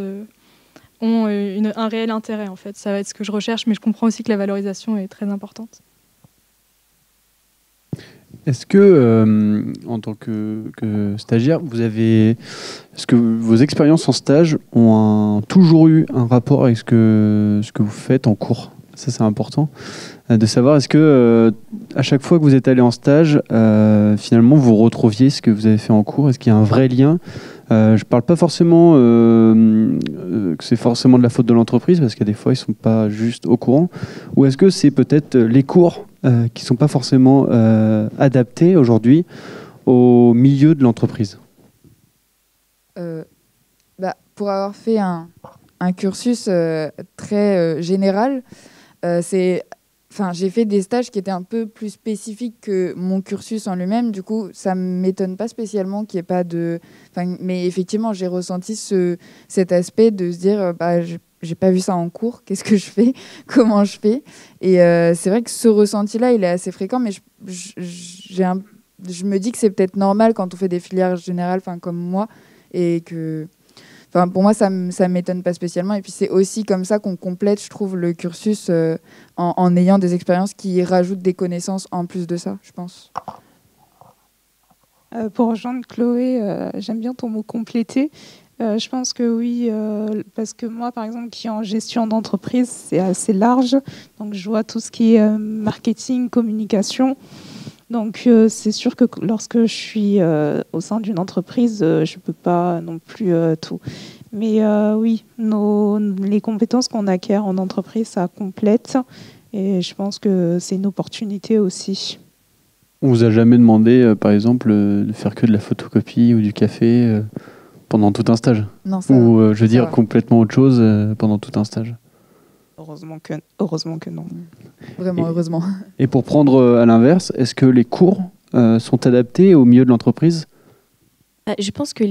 ont un réel intérêt. En fait. Ça va être ce que je recherche, mais je comprends aussi que la valorisation est très importante. Est-ce que, en tant que stagiaire, est-ce que vos expériences en stage ont toujours eu un rapport avec ce que vous faites en cours? Ça, c'est important de savoir. Est-ce que, à chaque fois que vous êtes allé en stage, finalement, vous retrouviez ce que vous avez fait en cours? Est-ce qu'il y a un vrai lien? Je ne parle pas forcément que c'est forcément de la faute de l'entreprise, parce qu'il y a des fois, ils ne sont pas juste au courant. Ou est-ce que c'est peut-être les cours qui ne sont pas forcément adaptés aujourd'hui au milieu de l'entreprise? Pour avoir fait un cursus très général, j'ai fait des stages qui étaient un peu plus spécifiques que mon cursus en lui-même. Du coup, ça ne m'étonne pas spécialement qu'il n'y ait pas de... mais effectivement, j'ai ressenti cet aspect de se dire j'ai pas vu ça en cours, qu'est-ce que je fais? Comment je fais? Et c'est vrai que ce ressenti-là, il est assez fréquent, mais je me dis que c'est peut-être normal quand on fait des filières générales comme moi, et que... pour moi, ça ne m'étonne pas spécialement. Et puis, c'est aussi comme ça qu'on complète, je trouve, le cursus en ayant des expériences qui rajoutent des connaissances en plus de ça, je pense. Pour rejoindre Chloé, j'aime bien ton mot compléter. Je pense que oui, parce que moi, par exemple, qui est en gestion d'entreprise, c'est assez large. Donc, je vois tout ce qui est marketing, communication. Donc, c'est sûr que lorsque je suis au sein d'une entreprise, je ne peux pas non plus tout. Mais oui, les compétences qu'on acquiert en entreprise, ça complète. Et je pense que c'est une opportunité aussi. On vous a jamais demandé, par exemple, de faire que de la photocopie ou du café pendant tout un stage? Non, ça Ou, va. je veux Ça dire, va. complètement autre chose pendant tout un stage? Heureusement que non. Vraiment, heureusement. Et pour prendre à l'inverse, est-ce que les cours sont adaptés au milieu de l'entreprise? Je pense que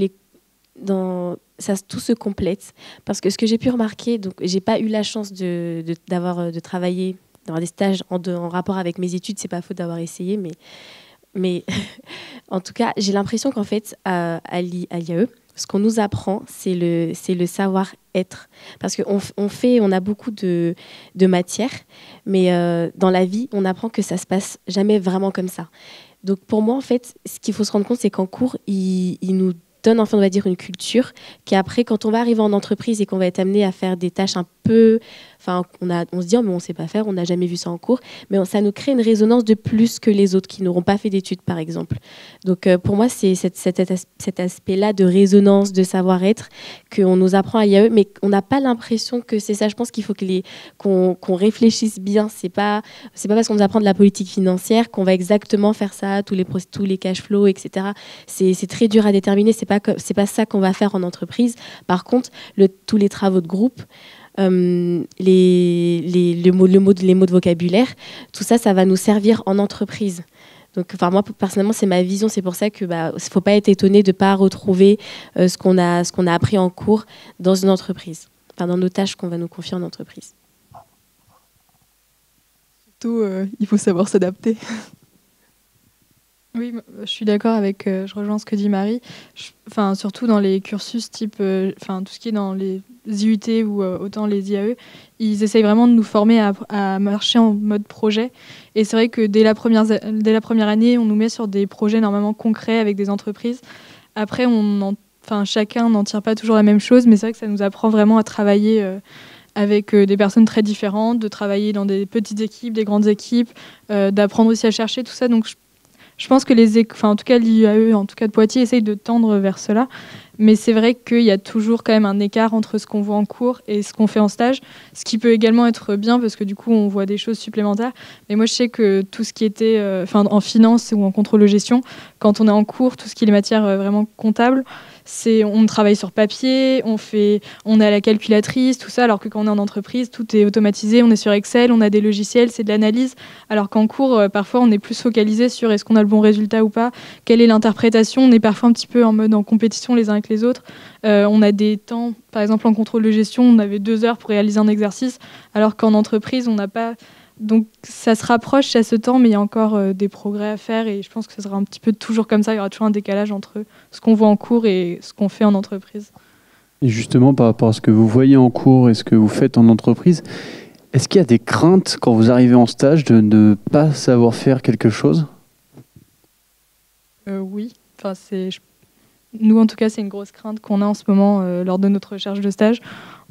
tout se complète. Parce que ce que j'ai pu remarquer, donc j'ai pas eu la chance d'avoir des stages en rapport avec mes études, c'est pas faute d'avoir essayé, mais en tout cas, j'ai l'impression qu'en fait, à l'IAE, ce qu'on nous apprend, c'est le savoir-être. Parce on a beaucoup de matières, mais dans la vie, on apprend que ça se passe jamais vraiment comme ça. Donc pour moi, en fait, ce qu'il faut se rendre compte, c'est qu'en cours, il nous donne, enfin, on va dire, une culture qui après, quand on va arriver en entreprise et qu'on va être amené à faire des tâches un peu... Enfin, on se dit, oh, mais on ne sait pas faire, on n'a jamais vu ça en cours. Mais ça nous crée une résonance de plus que les autres qui n'auront pas fait d'études, par exemple. Donc, pour moi, c'est cet aspect-là de résonance, de savoir-être qu'on nous apprend à l'IAE, mais on n'a pas l'impression que c'est ça. Je pense qu'il faut qu'on réfléchisse bien. C'est pas parce qu'on nous apprend de la politique financière qu'on va exactement faire ça, tous les cash flows, etc. C'est très dur à déterminer. C'est pas ça qu'on va faire en entreprise. Par contre, tous les travaux de groupe, les mots de vocabulaire, tout ça, ça va nous servir en entreprise. Donc, enfin, moi, personnellement, c'est ma vision. C'est pour ça que faut pas être étonné de ne pas retrouver ce qu'on a appris en cours dans une entreprise, enfin, dans nos tâches qu'on va nous confier en entreprise. Surtout, il faut savoir s'adapter. Oui, je suis d'accord avec, je rejoins ce que dit Marie. Enfin, surtout dans les cursus type, enfin tout ce qui est dans les IUT ou autant les IAE, ils essayent vraiment de nous former à marcher en mode projet. Et c'est vrai que dès la première année, on nous met sur des projets normalement concrets avec des entreprises. Après, chacun n'en tire pas toujours la même chose, mais c'est vrai que ça nous apprend vraiment à travailler avec des personnes très différentes, de travailler dans des petites équipes, des grandes équipes, d'apprendre aussi à chercher tout ça. Donc je pense que en tout cas l'IAE, en tout cas de Poitiers, essaye de tendre vers cela. Mais c'est vrai qu'il y a toujours quand même un écart entre ce qu'on voit en cours et ce qu'on fait en stage, ce qui peut également être bien parce que du coup on voit des choses supplémentaires. Mais moi je sais que tout ce qui était en finance ou en contrôle de gestion, quand on est en cours, tout ce qui est les matières vraiment comptables, on travaille sur papier, on est à la calculatrice, tout ça, alors que quand on est en entreprise, tout est automatisé, on est sur Excel, on a des logiciels, c'est de l'analyse, alors qu'en cours, parfois, on est plus focalisé sur est-ce qu'on a le bon résultat ou pas, quelle est l'interprétation, on est parfois un petit peu en mode en compétition les uns avec les autres. On a des temps, par exemple en contrôle de gestion, on avait 2 heures pour réaliser un exercice, alors qu'en entreprise, on n'a pas... Donc ça se rapproche à ce temps, mais il y a encore des progrès à faire et je pense que ce sera un petit peu toujours comme ça. Il y aura toujours un décalage entre ce qu'on voit en cours et ce qu'on fait en entreprise. Et justement, par rapport à ce que vous voyez en cours et ce que vous faites en entreprise, est-ce qu'il y a des craintes quand vous arrivez en stage de ne pas savoir faire quelque chose? Oui. Enfin, nous, en tout cas, c'est une grosse crainte qu'on a en ce moment lors de notre recherche de stage.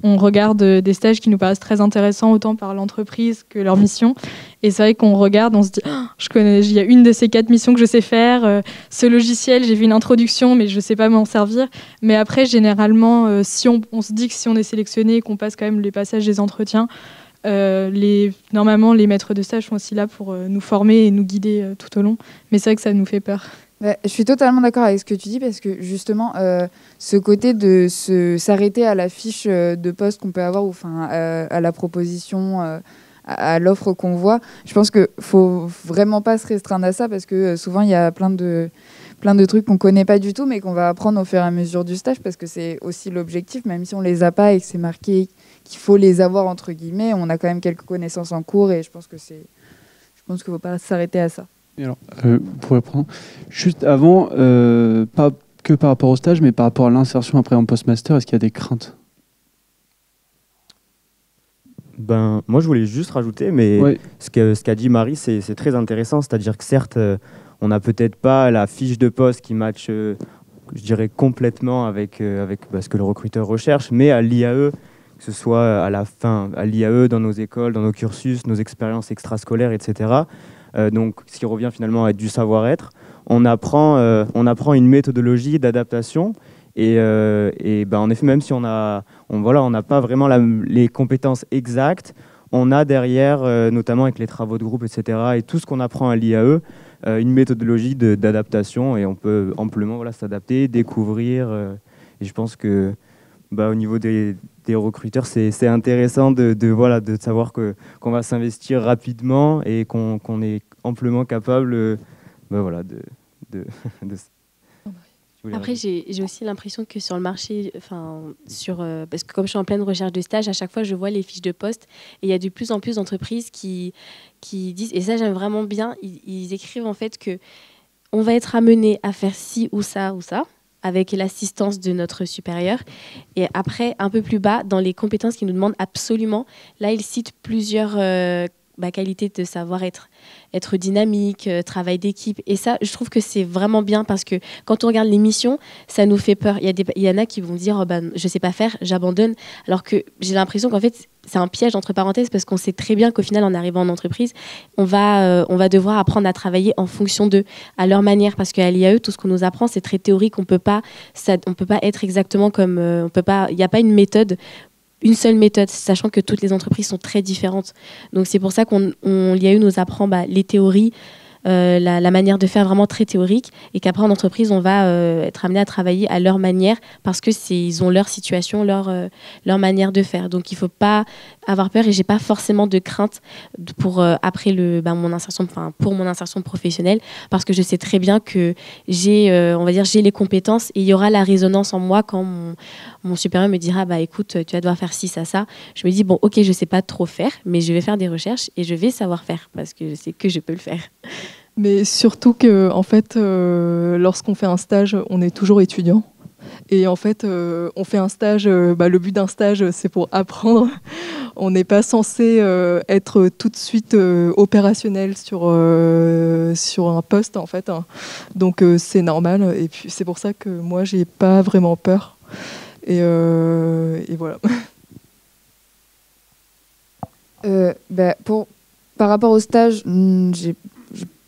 On regarde des stages qui nous paraissent très intéressants, autant par l'entreprise que leur mission. Et c'est vrai qu'on regarde, on se dit, il y a une de ces 4 missions que je sais faire. Ce logiciel, j'ai vu une introduction, mais je ne sais pas m'en servir. Mais après, généralement, si on se dit que si on est sélectionné et qu'on passe quand même les passages des entretiens, normalement, les maîtres de stage sont aussi là pour nous former et nous guider tout au long. Mais c'est vrai que ça nous fait peur. Je suis totalement d'accord avec ce que tu dis parce que justement, ce côté de s'arrêter à la fiche de poste qu'on peut avoir ou à la proposition, à l'offre qu'on voit, je pense qu'il ne faut vraiment pas se restreindre à ça parce que souvent, il y a plein de trucs qu'on ne connaît pas du tout mais qu'on va apprendre au fur et à mesure du stage parce que c'est aussi l'objectif, même si on ne les a pas et que c'est marqué qu'il faut les avoir, entre guillemets, on a quand même quelques connaissances en cours et je pense qu'il ne faut pas s'arrêter à ça. Et alors, pour reprendre, juste avant, pas que par rapport au stage, mais par rapport à l'insertion après en post-master, est-ce qu'il y a des craintes? Moi, je voulais juste rajouter, mais ouais. ce qu'a dit Marie, c'est très intéressant. C'est-à-dire que certes, on n'a peut-être pas la fiche de poste qui matche, je dirais, complètement avec ce que le recruteur recherche, mais à l'IAE, que ce soit à la fin, à l'IAE, dans nos écoles, dans nos cursus, nos expériences extrascolaires, etc., donc, ce qui revient finalement à être du savoir-être, on apprend une méthodologie d'adaptation et en effet, même si on n'a pas vraiment les compétences exactes, on a derrière, notamment avec les travaux de groupe, etc., et tout ce qu'on apprend à l'IAE, une méthodologie d'adaptation et on peut amplement s'adapter, découvrir. Et je pense que au niveau des recruteurs, c'est intéressant de savoir qu'on va s'investir rapidement et qu'on est amplement capable de Après, j'ai aussi l'impression que sur le marché, parce que comme je suis en pleine recherche de stage, à chaque fois, je vois les fiches de poste et il y a de plus en plus d'entreprises qui disent, et ça, j'aime vraiment bien, ils écrivent en fait que on va être amené à faire ci ou ça, avec l'assistance de notre supérieur. Et après, un peu plus bas, dans les compétences qu'ils nous demandent absolument, là, ils citent plusieurs qualités de savoir être dynamique, travail d'équipe. Et ça, je trouve que c'est vraiment bien parce que quand on regarde les missions, ça nous fait peur. Il y en a qui vont dire je ne sais pas faire, j'abandonne. Alors que j'ai l'impression qu'en fait, c'est un piège entre parenthèses parce qu'on sait très bien qu'au final, en arrivant en entreprise, on va devoir apprendre à travailler en fonction d'eux, à leur manière. Parce qu'à l'IAE, tout ce qu'on nous apprend, c'est très théorique. On peut pas être exactement comme... il n'y a pas une seule méthode, sachant que toutes les entreprises sont très différentes. Donc c'est pour ça l'IAE nous apprend les théories, la manière de faire vraiment très théorique, et qu'après en entreprise, on va être amené à travailler à leur manière parce que ils ont leur situation, leur manière de faire. Donc il ne faut pas avoir peur et j'ai pas forcément de crainte pour après mon insertion professionnelle parce que je sais très bien que j'ai les compétences et il y aura la résonance en moi quand mon supérieur me dira écoute, tu vas devoir faire ci, ça. Je me dis ok, je sais pas trop faire, mais je vais faire des recherches et je vais savoir faire parce que je sais que je peux le faire. Mais surtout que en fait, lorsqu'on fait un stage, on est toujours étudiant. Et en fait, on fait un stage, le but d'un stage, c'est pour apprendre. On n'est pas censé être tout de suite opérationnel sur un poste, en fait. Donc, c'est normal. Et puis, c'est pour ça que moi, j'ai pas vraiment peur. Et voilà. Par rapport au stage,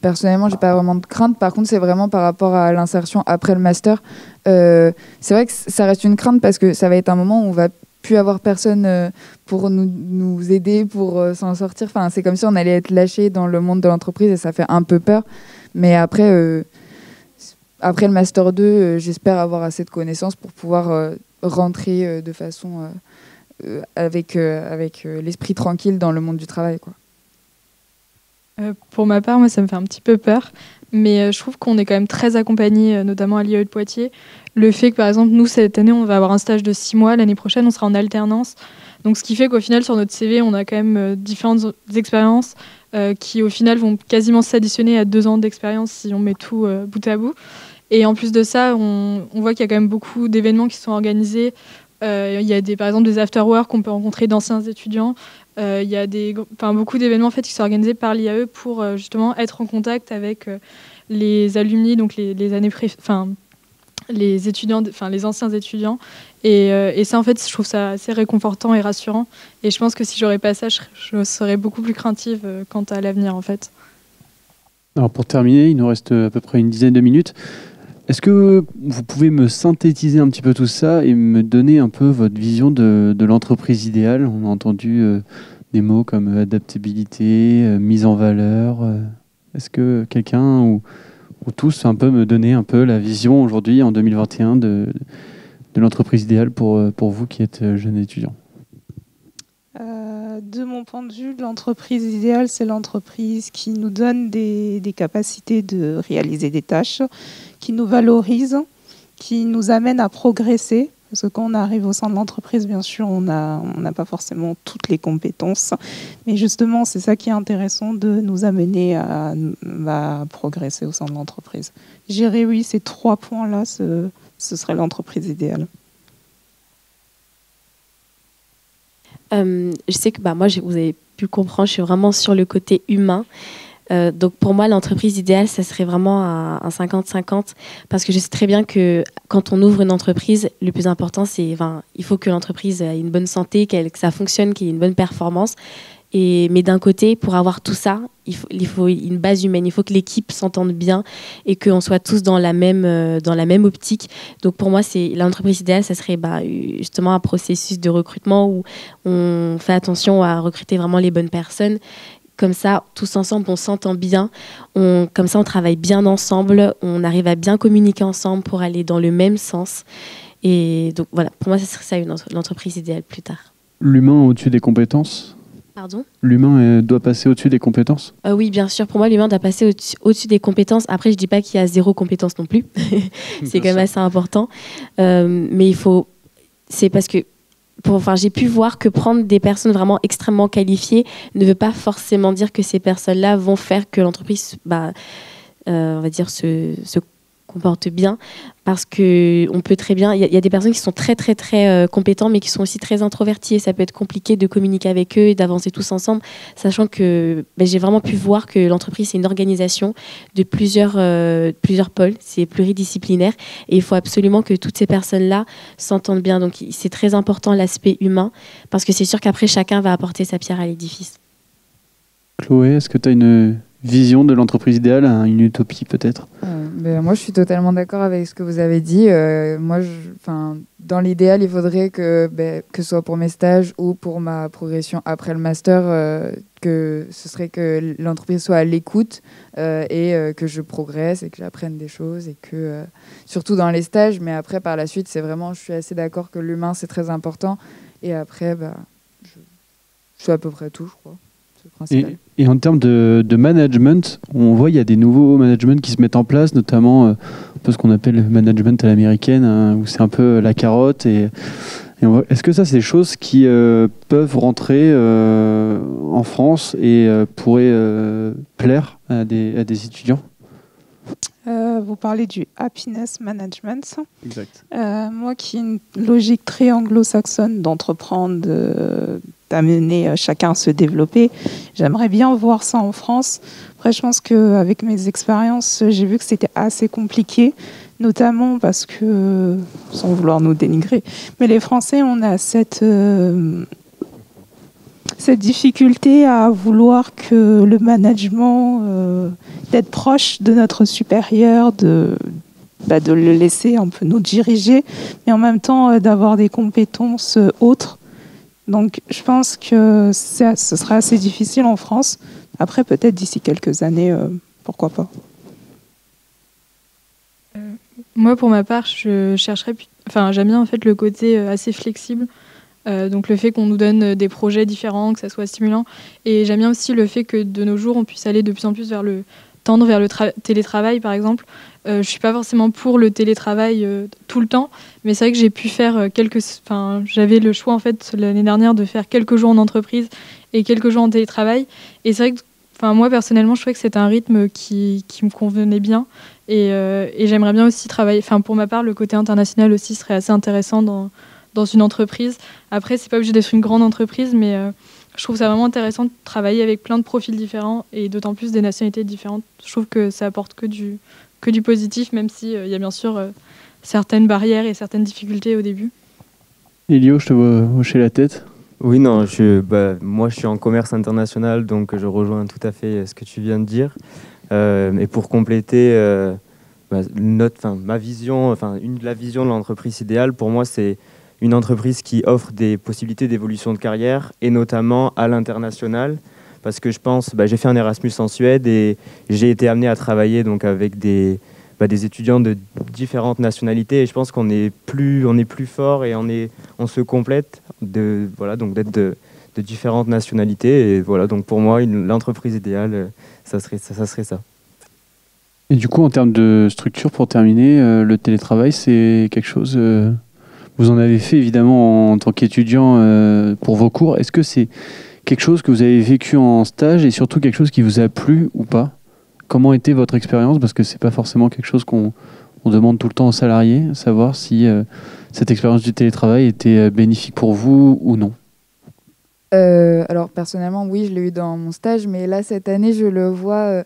personnellement, j'ai pas vraiment de crainte. Par contre, c'est vraiment par rapport à l'insertion après le master. C'est vrai que ça reste une crainte parce que ça va être un moment où on va plus avoir personne pour nous aider, pour s'en sortir. Enfin, c'est comme si on allait être lâché dans le monde de l'entreprise et ça fait un peu peur. Mais après le master 2, j'espère avoir assez de connaissances pour pouvoir rentrer de façon avec l'esprit tranquille dans le monde du travail, quoi. Pour ma part, moi, ça me fait un petit peu peur, mais je trouve qu'on est quand même très accompagnés, notamment à l'IAE de Poitiers. Le fait que, par exemple, nous, cette année, on va avoir un stage de 6 mois, l'année prochaine, on sera en alternance. Donc, ce qui fait qu'au final, sur notre CV, on a quand même différentes expériences qui, au final, vont quasiment s'additionner à 2 ans d'expérience si on met tout bout à bout. Et en plus de ça, on voit qu'il y a quand même beaucoup d'événements qui sont organisés. Il y a par exemple des after-work qu'on peut rencontrer d'anciens étudiants. Il y a beaucoup d'événements en fait, qui sont organisés par l'IAE pour justement être en contact avec les alumni, donc les étudiants, les anciens étudiants. Et ça, en fait, je trouve ça assez réconfortant et rassurant. Et je pense que si j'aurais pas ça, je serais beaucoup plus craintive quant à l'avenir, en fait. Alors pour terminer, il nous reste à peu près une dizaine de minutes. Est-ce que vous pouvez me synthétiser un petit peu tout ça et me donner un peu votre vision de l'entreprise idéale ? On a entendu des mots comme adaptabilité, mise en valeur. Est-ce que quelqu'un ou tous un peu me donner un peu la vision aujourd'hui, en 2021, de l'entreprise idéale pour vous qui êtes jeune étudiant ? De mon point de vue, l'entreprise idéale, c'est l'entreprise qui nous donne des capacités de réaliser des tâches, qui nous valorise, qui nous amène à progresser. Parce que quand on arrive au sein de l'entreprise, bien sûr, on n'a pas forcément toutes les compétences. Mais justement, c'est ça qui est intéressant de nous amener à progresser au sein de l'entreprise. Je dirais oui, ces 3 points-là, ce serait l'entreprise idéale. Je sais que moi, vous avez pu le comprendre, je suis vraiment sur le côté humain. Donc pour moi, l'entreprise idéale, ça serait vraiment un 50-50 parce que je sais très bien que quand on ouvre une entreprise, le plus important, c'est il faut que l'entreprise ait une bonne santé, que ça fonctionne, qu'il y ait une bonne performance. Mais d'un côté, pour avoir tout ça, il faut une base humaine. Il faut que l'équipe s'entende bien et qu'on soit tous dans la même optique. Donc pour moi, l'entreprise idéale, ça serait justement un processus de recrutement où on fait attention à recruter vraiment les bonnes personnes, Comme ça, tous ensemble, on s'entend bien. Comme ça, on travaille bien ensemble. On arrive à bien communiquer ensemble pour aller dans le même sens. Et donc voilà, pour moi, ce serait ça l'entreprise idéale plus tard. L'humain au-dessus des compétences? Pardon ? L'humain doit passer au-dessus des compétences? Oui, bien sûr. Pour moi, l'humain doit passer au-dessus des compétences. Après, je ne dis pas qu'il y a 0 compétence non plus. C'est quand même assez important. Mais c'est parce que j'ai pu voir que prendre des personnes vraiment extrêmement qualifiées ne veut pas forcément dire que ces personnes-là vont faire que l'entreprise, on va dire, se comporte bien, parce que on peut très bien, il y a des personnes qui sont très très très compétents, mais qui sont aussi très introverties, et ça peut être compliqué de communiquer avec eux et d'avancer tous ensemble, sachant que j'ai vraiment pu voir que l'entreprise, c'est une organisation de plusieurs pôles, c'est pluridisciplinaire, et il faut absolument que toutes ces personnes-là s'entendent bien. Donc c'est très important l'aspect humain, parce que c'est sûr qu'après chacun va apporter sa pierre à l'édifice. Chloé, est-ce que tu as une vision de l'entreprise idéale, une utopie peut-être? Moi, je suis totalement d'accord avec ce que vous avez dit. Dans l'idéal, il faudrait que ce soit pour mes stages ou pour ma progression après le master, que ce serait que l'entreprise soit à l'écoute et que je progresse et que j'apprenne des choses, et que surtout dans les stages. Mais après, par la suite, je suis assez d'accord que l'humain, c'est très important. Et après, je fais à peu près tout, je crois. Et en termes de management, on voit il y a des nouveaux managements qui se mettent en place, notamment un peu ce qu'on appelle le management à l'américaine, où c'est un peu la carotte. Est-ce que ça, c'est des choses qui peuvent rentrer en France et pourraient plaire à des étudiants? Vous parlez du happiness management. Exact. Moi qui ai une logique très anglo-saxonne d'entreprendre, d'amener chacun à se développer, j'aimerais bien voir ça en France. Après, je pense qu'avec mes expériences, j'ai vu que c'était assez compliqué, notamment parce que, sans vouloir nous dénigrer, mais les Français, on a cette difficulté à vouloir que le management, d'être proche de notre supérieur, de le laisser un peu nous diriger, mais en même temps d'avoir des compétences autres. Donc je pense que ce sera assez difficile en France. Après, peut-être d'ici quelques années, pourquoi pas. Moi, pour ma part, j'aime bien en fait le côté assez flexible. Donc le fait qu'on nous donne des projets différents, que ça soit stimulant. Et j'aime bien aussi le fait que de nos jours, on puisse aller de plus en plus tendre vers le télétravail, par exemple. Je ne suis pas forcément pour le télétravail tout le temps, mais c'est vrai que j'ai pu faire j'avais le choix en fait l'année dernière de faire quelques jours en entreprise et quelques jours en télétravail. Et c'est vrai que moi personnellement, je trouvais que c'était un rythme qui me convenait bien. Et j'aimerais bien aussi travailler. Pour ma part, le côté international aussi serait assez intéressant dans une entreprise. Après, c'est pas obligé d'être une grande entreprise, mais je trouve ça vraiment intéressant de travailler avec plein de profils différents et d'autant plus des nationalités différentes. Je trouve que ça apporte que du positif, même s'il y a bien sûr certaines barrières et certaines difficultés au début. Elio, je te vois hocher la tête. Oui, non, moi je suis en commerce international, donc je rejoins tout à fait ce que tu viens de dire. Et pour compléter ma vision, la vision de l'entreprise idéale, pour moi, c'est une entreprise qui offre des possibilités d'évolution de carrière, et notamment à l'international. Parce que je pense, j'ai fait un Erasmus en Suède et j'ai été amené à travailler donc avec des étudiants de différentes nationalités, et je pense qu'on est plus fort et on se complète d'être de différentes nationalités, et voilà, donc pour moi l'entreprise idéale ça serait ça. Et du coup, en termes de structure, pour terminer, le télétravail, c'est quelque chose, vous en avez fait évidemment en tant qu'étudiant pour vos cours. Est-ce que c'est quelque chose que vous avez vécu en stage, et surtout quelque chose qui vous a plu ou pas? Comment était votre expérience? Parce que c'est pas forcément quelque chose qu'on demande tout le temps aux salariés, savoir si cette expérience du télétravail était bénéfique pour vous ou non. Alors personnellement, oui, je l'ai eu dans mon stage, mais là cette année, je le vois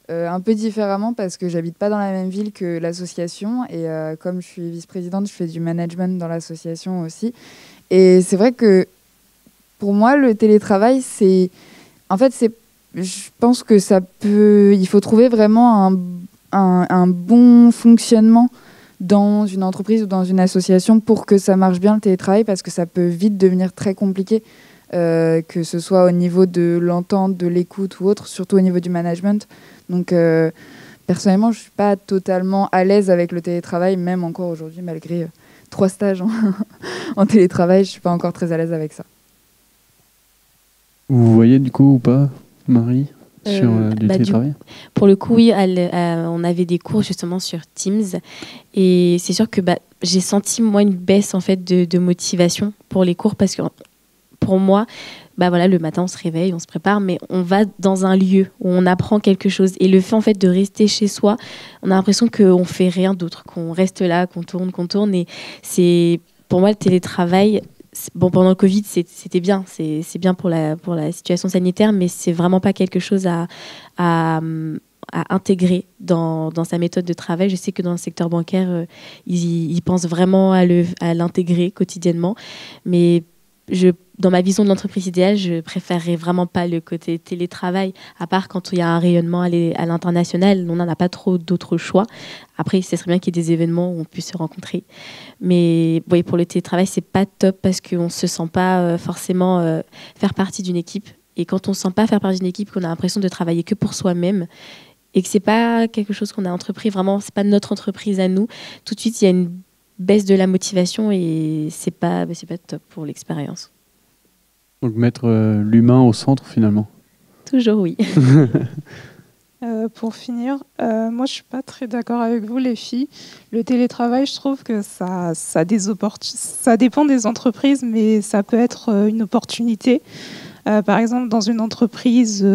un peu différemment parce que j'habite pas dans la même ville que l'association, et comme je suis vice-présidente, je fais du management dans l'association aussi. Et c'est vrai que pour moi, le télétravail, je pense que il faut trouver vraiment un bon fonctionnement dans une entreprise ou dans une association pour que ça marche bien, le télétravail, parce que ça peut vite devenir très compliqué. que ce soit au niveau de l'entente, de l'écoute ou autre, surtout au niveau du management. Donc, personnellement, je ne suis pas totalement à l'aise avec le télétravail, même encore aujourd'hui, malgré 3 stages en télétravail, je ne suis pas encore très à l'aise avec ça. Vous voyez du coup ou pas, Marie, sur du télétravail? Pour le coup, oui, on avait des cours justement sur Teams et c'est sûr que j'ai senti moi une baisse en fait de motivation pour les cours parce que pour moi, voilà, le matin on se réveille, on se prépare, mais on va dans un lieu où on apprend quelque chose et le fait en fait de rester chez soi, on a l'impression qu'on fait rien d'autre, qu'on reste là, qu'on tourne et c'est pour moi le télétravail. Bon, pendant le Covid, c'était bien. C'est bien pour la situation sanitaire, mais c'est vraiment pas quelque chose à intégrer dans sa méthode de travail. Je sais que dans le secteur bancaire, ils pensent vraiment à l'intégrer quotidiennement. Mais dans ma vision de l'entreprise idéale, je préférerais vraiment pas le côté télétravail, à part quand il y a un rayonnement à l'international. On n'en a pas trop d'autres choix. Après, ce serait bien qu'il y ait des événements où on puisse se rencontrer. Mais oui, pour le télétravail, c'est pas top parce qu'on se sent pas forcément faire partie d'une équipe. Et quand on se sent pas faire partie d'une équipe, qu'on a l'impression de travailler que pour soi-même et que c'est pas quelque chose qu'on a entrepris, vraiment, c'est pas notre entreprise à nous, tout de suite, il y a une baisse de la motivation et c'est pas top pour l'expérience. Donc mettre l'humain au centre finalement. Toujours oui. Pour finir, moi je suis pas très d'accord avec vous les filles. Le télétravail, je trouve que ça dépend des entreprises, mais ça peut être une opportunité. Par exemple, dans une entreprise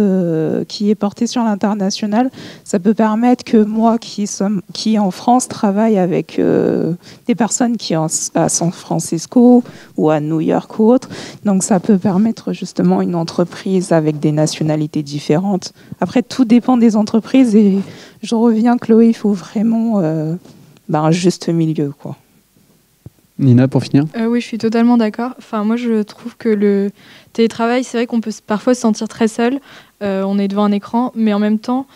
qui est portée sur l'international, ça peut permettre que moi, qui en France, travaille avec des personnes qui sont à San Francisco ou à New York ou autre. Donc, ça peut permettre justement une entreprise avec des nationalités différentes. Après, tout dépend des entreprises et je reviens, Chloé, il faut vraiment un juste milieu, quoi. Nina, pour finir. Oui, je suis totalement d'accord. Enfin, moi, je trouve que le télétravail, c'est vrai qu'on peut parfois se sentir très seul. On est devant un écran, mais en même temps,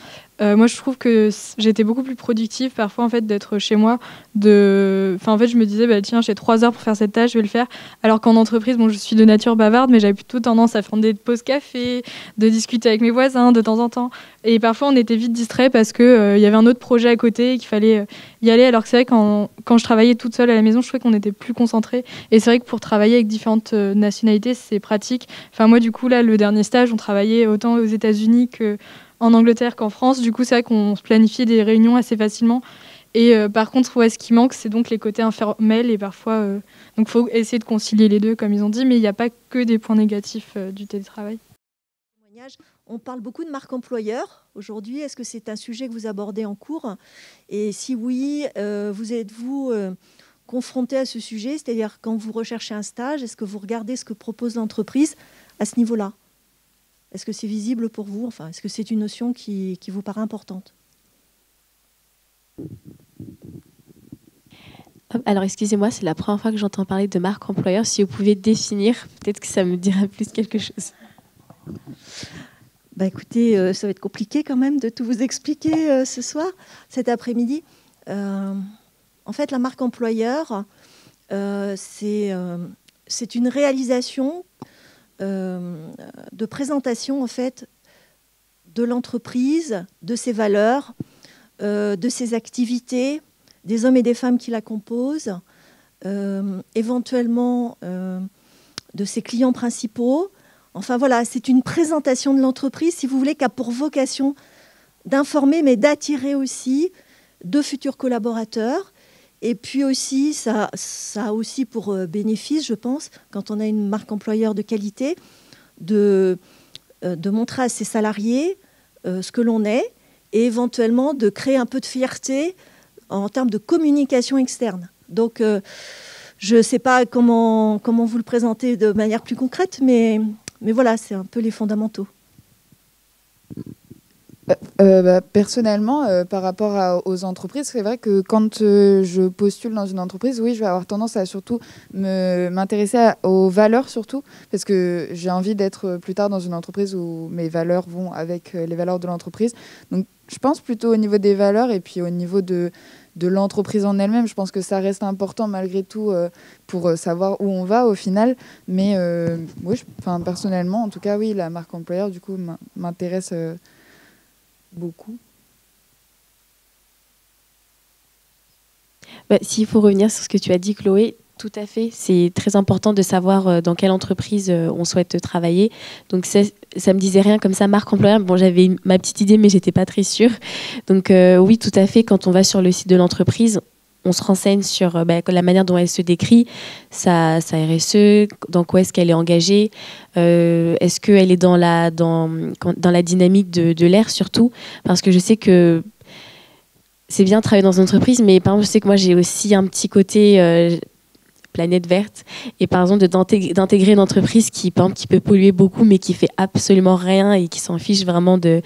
moi, je trouve que j'étais beaucoup plus productive parfois en fait d'être chez moi. En fait, je me disais, tiens, j'ai 3 heures pour faire cette tâche, je vais le faire. Alors qu'en entreprise, je suis de nature bavarde, mais j'avais plutôt tendance à prendre des pauses café, de discuter avec mes voisins de temps en temps. Et parfois, on était vite distrait parce qu'il y avait un autre projet à côté et qu'il fallait y aller. Alors que c'est vrai, quand je travaillais toute seule à la maison, je trouvais qu'on était plus concentré. Et c'est vrai que pour travailler avec différentes nationalités, c'est pratique. Enfin, moi, du coup, là, le dernier stage, on travaillait autant aux États-Unis qu'en Angleterre qu'en France. Du coup, c'est vrai qu'on se planifiait des réunions assez facilement. Et par contre, ce qui manque, c'est donc les côtés informels. Et parfois, donc, faut essayer de concilier les deux, comme ils ont dit. Mais il n'y a pas que des points négatifs du télétravail. On parle beaucoup de marque employeur aujourd'hui. Est-ce que c'est un sujet que vous abordez en cours? Et si oui, vous êtes-vous confronté à ce sujet? C'est-à-dire, quand vous recherchez un stage, est-ce que vous regardez ce que propose l'entreprise à ce niveau-là? Est-ce que c'est visible pour vous? Enfin, est-ce que c'est une notion qui vous paraît importante? Alors, excusez-moi, c'est la première fois que j'entends parler de marque employeur. Si vous pouvez définir, peut-être que ça me dira plus quelque chose. Écoutez, ça va être compliqué quand même de tout vous expliquer ce soir, cet après-midi. En fait, la marque employeur, c'est une réalisation de présentation en fait, de l'entreprise, de ses valeurs, de ses activités, des hommes et des femmes qui la composent, éventuellement de ses clients principaux. Enfin voilà, c'est une présentation de l'entreprise, si vous voulez, qui a pour vocation d'informer, mais d'attirer aussi de futurs collaborateurs. Et puis aussi, ça a aussi pour bénéfice, je pense, quand on a une marque employeur de qualité, de montrer à ses salariés ce que l'on est et éventuellement de créer un peu de fierté en termes de communication externe. Donc, je ne sais pas comment vous le présentez de manière plus concrète, mais voilà, c'est un peu les fondamentaux. Personnellement, par rapport aux entreprises, c'est vrai que quand je postule dans une entreprise, oui, je vais avoir tendance à surtout m'intéresser aux valeurs surtout, parce que j'ai envie d'être plus tard dans une entreprise où mes valeurs vont avec les valeurs de l'entreprise. Donc, je pense plutôt au niveau des valeurs et puis au niveau de l'entreprise en elle-même. Je pense que ça reste important malgré tout pour savoir où on va au final. Mais oui, personnellement, en tout cas, oui, la marque employeur, du coup, m'intéresse beaucoup. S'il faut revenir sur ce que tu as dit, Chloé, tout à fait. C'est très important de savoir dans quelle entreprise on souhaite travailler. Donc ça me disait rien comme ça, marque employeur. Bon, j'avais ma petite idée, mais j'étais pas très sûre. Donc oui, tout à fait. Quand on va sur le site de l'entreprise, on se renseigne sur la manière dont elle se décrit, sa RSE, dans quoi est-ce qu'elle est engagée, est-ce qu'elle est dans la dynamique de l'air surtout, parce que je sais que c'est bien de travailler dans une entreprise, mais par exemple, je sais que moi j'ai aussi un petit côté planète verte, et par exemple d'intégrer une entreprise qui peut polluer beaucoup mais qui fait absolument rien et qui s'en fiche vraiment de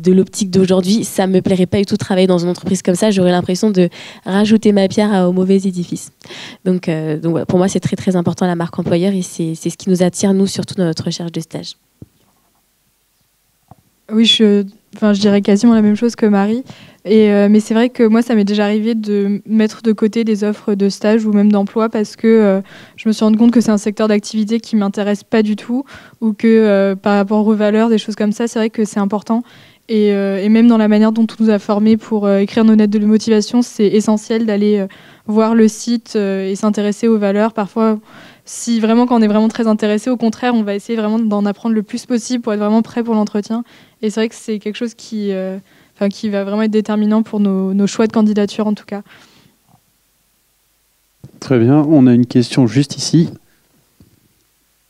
l'optique d'aujourd'hui, ça me plairait pas du tout de travailler dans une entreprise comme ça. J'aurais l'impression de rajouter ma pierre au mauvais édifice. Donc voilà, pour moi c'est très très important la marque employeur, et c'est ce qui nous attire nous surtout dans notre recherche de stage. Oui, je dirais quasiment la même chose que Marie. Mais c'est vrai que moi, ça m'est déjà arrivé de mettre de côté des offres de stage ou même d'emploi parce que je me suis rendu compte que c'est un secteur d'activité qui ne m'intéresse pas du tout, ou que par rapport aux valeurs, des choses comme ça, c'est vrai que c'est important. Et même dans la manière dont on nous a formés pour écrire nos lettres de motivation, c'est essentiel d'aller voir le site et s'intéresser aux valeurs. Parfois, quand on est vraiment très intéressé, au contraire, on va essayer vraiment d'en apprendre le plus possible pour être vraiment prêt pour l'entretien. Et c'est vrai que c'est quelque chose qui va vraiment être déterminant pour nos choix de candidature en tout cas. Très bien, on a une question juste ici.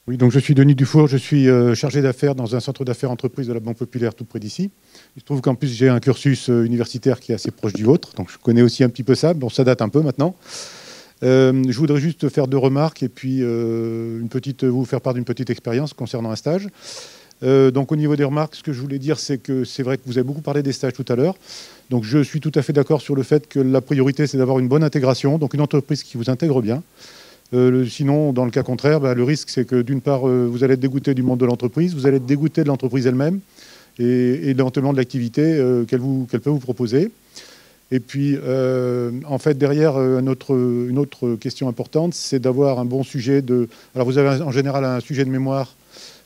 Oui, donc je suis Denis Dufour, je suis chargé d'affaires dans un centre d'affaires entreprise de la Banque Populaire tout près d'ici. Il se trouve qu'en plus j'ai un cursus universitaire qui est assez proche du vôtre, donc je connais aussi un petit peu ça, bon ça date un peu maintenant. Je voudrais juste faire 2 remarques et puis vous faire part d'une petite expérience concernant un stage. Donc au niveau des remarques, ce que je voulais dire, c'est que c'est vrai que vous avez beaucoup parlé des stages tout à l'heure. Donc je suis tout à fait d'accord sur le fait que la priorité, c'est d'avoir une bonne intégration, donc une entreprise qui vous intègre bien. Sinon, dans le cas contraire, le risque, c'est que d'une part, vous allez être dégoûté du monde de l'entreprise, vous allez être dégoûté de l'entreprise elle-même et éventuellement de l'activité qu'elle peut vous proposer. Et puis, en fait, derrière, une autre question importante, c'est d'avoir un bon sujet Alors, vous avez en général un sujet de mémoire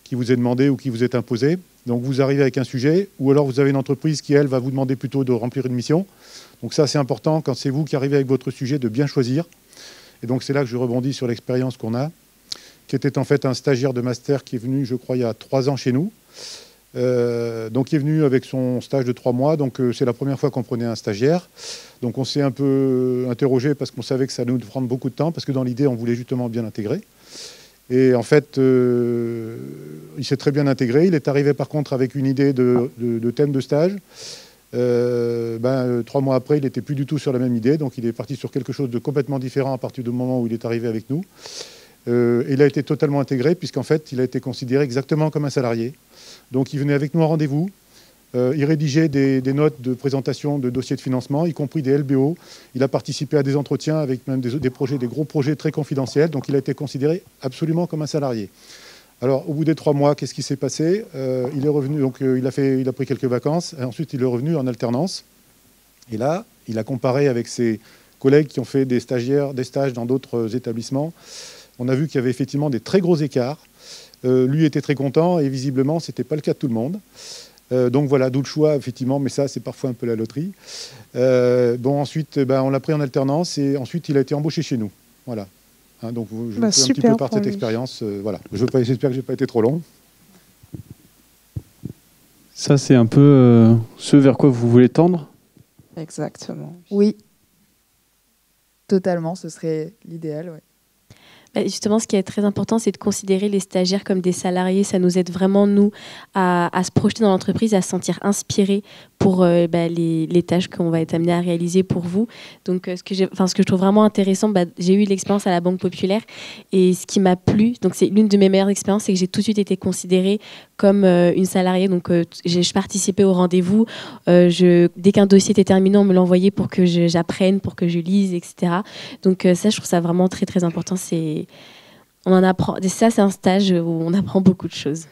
qui vous est demandé ou qui vous est imposé. Donc, vous arrivez avec un sujet, ou alors vous avez une entreprise qui, elle, va vous demander plutôt de remplir une mission. Donc ça, c'est important, quand c'est vous qui arrivez avec votre sujet, de bien choisir. Et donc, c'est là que je rebondis sur l'expérience qu'on a, qui était en fait un stagiaire de master qui est venu, je crois, il y a 3 ans chez nous. Donc, il est venu avec son stage de 3 mois. Donc, c'est la première fois qu'on prenait un stagiaire. Donc, on s'est un peu interrogé parce qu'on savait que ça allait nous prendre beaucoup de temps, parce que dans l'idée, on voulait justement bien l'intégrer. Et en fait, il s'est très bien intégré. Il est arrivé par contre avec une idée de thème de stage. 3 mois après, il n'était plus du tout sur la même idée. Donc il est parti sur quelque chose de complètement différent à partir du moment où il est arrivé avec nous. Et il a été totalement intégré puisqu'en fait, il a été considéré exactement comme un salarié. Donc il venait avec nous en rendez-vous. Il rédigeait des notes de présentation de dossiers de financement, y compris des LBO. Il a participé à des entretiens avec même des gros projets très confidentiels. Donc il a été considéré absolument comme un salarié. Alors au bout des 3 mois, qu'est-ce qui s'est passé? Il est revenu, donc il a pris quelques vacances. Et ensuite, il est revenu en alternance. Et là, il a comparé avec ses collègues qui ont fait des stages dans d'autres établissements. On a vu qu'il y avait effectivement des très gros écarts. Lui était très content et visiblement, ce n'était pas le cas de tout le monde. Donc voilà, d'où le choix, effectivement, mais ça, c'est parfois un peu la loterie. Ensuite, on l'a pris en alternance et ensuite, il a été embauché chez nous. Voilà. Donc, je fais un petit peu part de cette expérience. Voilà. J'espère que je n'ai pas été trop long. Ça, c'est un peu ce vers quoi vous voulez tendre? Exactement. Oui. Totalement, ce serait l'idéal, ouais. Justement, ce qui est très important, c'est de considérer les stagiaires comme des salariés. Ça nous aide vraiment, nous, à se projeter dans l'entreprise, à se sentir inspirés pour les tâches qu'on va être amené à réaliser pour vous. Donc, ce que je trouve vraiment intéressant, j'ai eu l'expérience à la Banque Populaire et ce qui m'a plu, donc c'est l'une de mes meilleures expériences, c'est que j'ai tout de suite été considérée comme une salariée. Donc, je participais au rendez-vous. Dès qu'un dossier était terminé, on me l'envoyait pour que j'apprenne, pour que je lise, etc. Donc, ça, je trouve ça vraiment très, très important. On en apprend. Ça, c'est un stage où on apprend beaucoup de choses.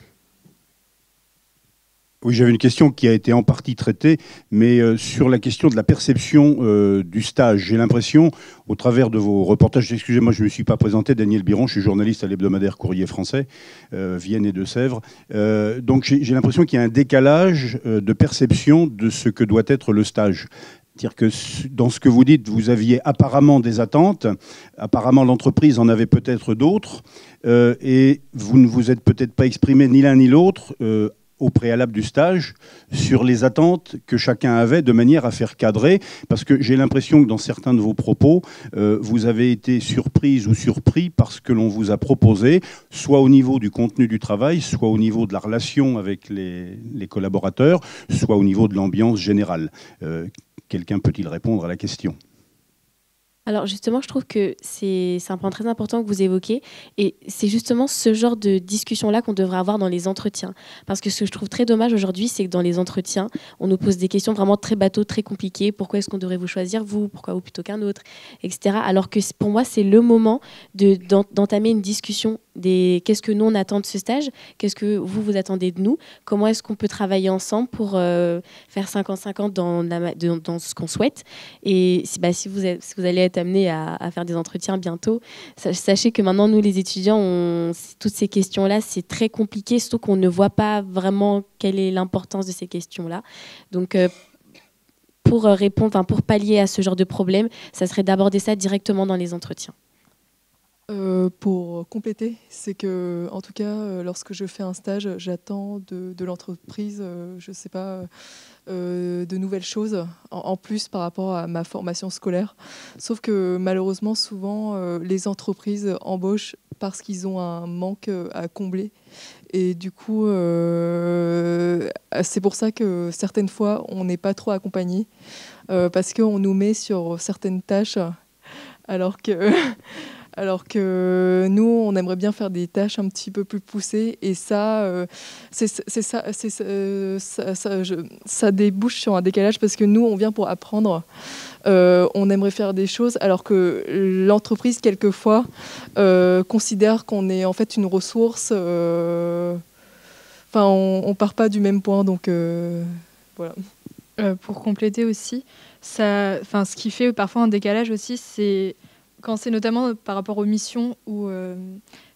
Oui, j'avais une question qui a été en partie traitée, mais sur la question de la perception du stage. J'ai l'impression, au travers de vos reportages, excusez-moi, je ne me suis pas présenté, Daniel Biron, je suis journaliste à l'hebdomadaire Courrier français, Vienne et Deux-Sèvres. Donc j'ai l'impression qu'il y a un décalage de perception de ce que doit être le stage. C'est-à-dire que dans ce que vous dites, vous aviez apparemment des attentes, apparemment l'entreprise en avait peut-être d'autres, et vous ne vous êtes peut-être pas exprimé ni l'un ni l'autre au préalable du stage sur les attentes que chacun avait de manière à faire cadrer, parce que j'ai l'impression que dans certains de vos propos, vous avez été surprise ou surpris par ce que l'on vous a proposé, soit au niveau du contenu du travail, soit au niveau de la relation avec les collaborateurs, soit au niveau de l'ambiance générale. Quelqu'un peut-il répondre à la question ? Alors justement, je trouve que c'est un point très important que vous évoquez et c'est justement ce genre de discussion-là qu'on devrait avoir dans les entretiens. Parce que ce que je trouve très dommage aujourd'hui, c'est que dans les entretiens, on nous pose des questions vraiment très bateaux, très compliquées. Pourquoi est-ce qu'on devrait vous choisir, vous ? Pourquoi vous plutôt qu'un autre ? Etc. Alors que pour moi, c'est le moment d'entamer une discussion qu'est-ce que nous on attend de ce stage, qu'est-ce que vous attendez de nous, comment est-ce qu'on peut travailler ensemble pour faire 50-50 dans ce qu'on souhaite. Et si vous allez être amené à faire des entretiens bientôt, sachez que maintenant nous les étudiants, toutes ces questions-là, c'est très compliqué, surtout qu'on ne voit pas vraiment quelle est l'importance de ces questions-là. Donc pour répondre, pour pallier à ce genre de problème, ça serait d'aborder ça directement dans les entretiens. Pour compléter, c'est que, en tout cas, lorsque je fais un stage, j'attends de l'entreprise, je sais pas, de nouvelles choses en plus par rapport à ma formation scolaire. Sauf que malheureusement, souvent, les entreprises embauchent parce qu'ils ont un manque à combler. Et du coup, c'est pour ça que certaines fois, on n'est pas trop accompagné parce qu'on nous met sur certaines tâches alors que nous, on aimerait bien faire des tâches un petit peu plus poussées. Et ça, ça débouche sur un décalage parce que nous, on vient pour apprendre. On aimerait faire des choses alors que l'entreprise, quelquefois, considère qu'on est en fait une ressource. On ne part pas du même point. Donc, voilà. Pour compléter aussi, ce qui fait parfois un décalage aussi, c'est... Quand c'est notamment par rapport aux missions, où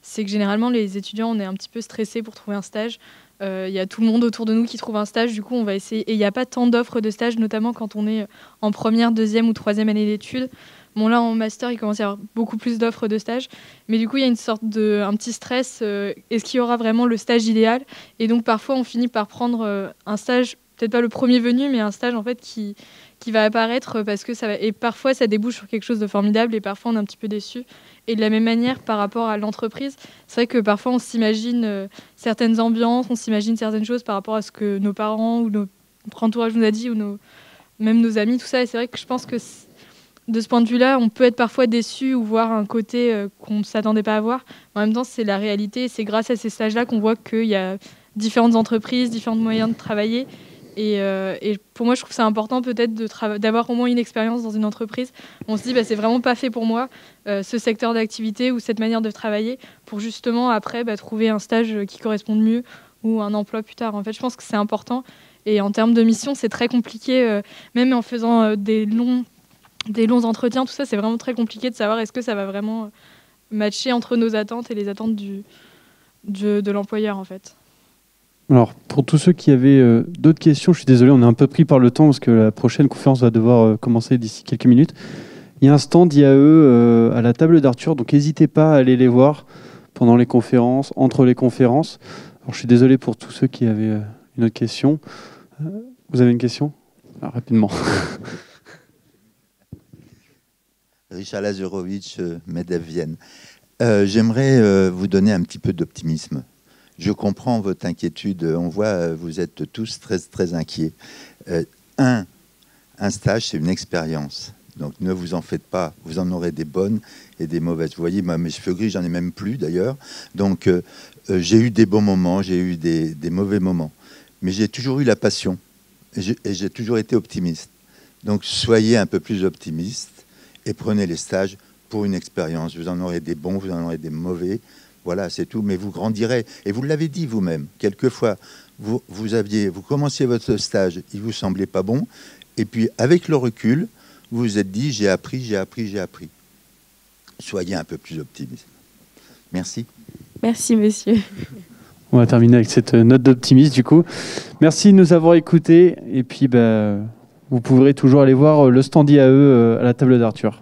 c'est que généralement les étudiants, on est un petit peu stressés pour trouver un stage. Il y a tout le monde autour de nous qui trouve un stage, du coup on va essayer. Et il n'y a pas tant d'offres de stage, notamment quand on est en première, deuxième ou troisième année d'études. Bon là en master, il commence à y avoir beaucoup plus d'offres de stage. Mais du coup il y a une sorte un petit stress. Est-ce qu'il y aura vraiment le stage idéal ? Et donc parfois on finit par prendre un stage, peut-être pas le premier venu, mais un stage en fait qui va apparaître parce que et parfois ça débouche sur quelque chose de formidable et parfois on est un petit peu déçu. Et de la même manière par rapport à l'entreprise, c'est vrai que parfois on s'imagine certaines ambiances, on s'imagine certaines choses par rapport à ce que nos parents ou notre entourage nous a dit ou même nos amis, tout ça. Et c'est vrai que je pense que de ce point de vue-là, on peut être parfois déçu ou voir un côté qu'on ne s'attendait pas à voir. En même temps, c'est la réalité. C'est grâce à ces stages-là qu'on voit qu'il y a différentes entreprises, différents moyens de travailler. Et pour moi, je trouve ça important peut-être d'avoir au moins une expérience dans une entreprise. On se dit, c'est vraiment pas fait pour moi, ce secteur d'activité ou cette manière de travailler, pour justement après trouver un stage qui corresponde mieux ou un emploi plus tard. En fait, je pense que c'est important. Et en termes de mission, c'est très compliqué, même en faisant des longs entretiens, tout ça, c'est vraiment très compliqué de savoir est-ce que ça va vraiment matcher entre nos attentes et les attentes de l'employeur, en fait. Alors, pour tous ceux qui avaient d'autres questions, je suis désolé, on est un peu pris par le temps parce que la prochaine conférence va devoir commencer d'ici quelques minutes. Il y a un stand IAE à la table d'Arthur, donc n'hésitez pas à aller les voir pendant les conférences, entre les conférences. Alors, je suis désolé pour tous ceux qui avaient une autre question. Vous avez une question ? Rapidement. Richard Lazurovic, MEDEF Vienne. J'aimerais vous donner un petit peu d'optimisme. Je comprends votre inquiétude. On voit, vous êtes tous très, très inquiets. un stage, c'est une expérience. Donc ne vous en faites pas, vous en aurez des bonnes et des mauvaises. Vous voyez, moi, mes cheveux gris, j'en ai même plus d'ailleurs. Donc j'ai eu des bons moments, j'ai eu des mauvais moments. Mais j'ai toujours eu la passion et j'ai toujours été optimiste. Donc soyez un peu plus optimiste et prenez les stages pour une expérience. Vous en aurez des bons, vous en aurez des mauvais. Voilà, c'est tout. Mais vous grandirez. Et vous l'avez dit vous-même. Quelquefois, vous commenciez votre stage, il vous semblait pas bon. Et puis, avec le recul, vous vous êtes dit, j'ai appris. Soyez un peu plus optimiste. Merci. Merci, monsieur. On va terminer avec cette note d'optimisme, du coup. Merci de nous avoir écoutés. Et puis, vous pourrez toujours aller voir le stand IAE à la table d'Arthur.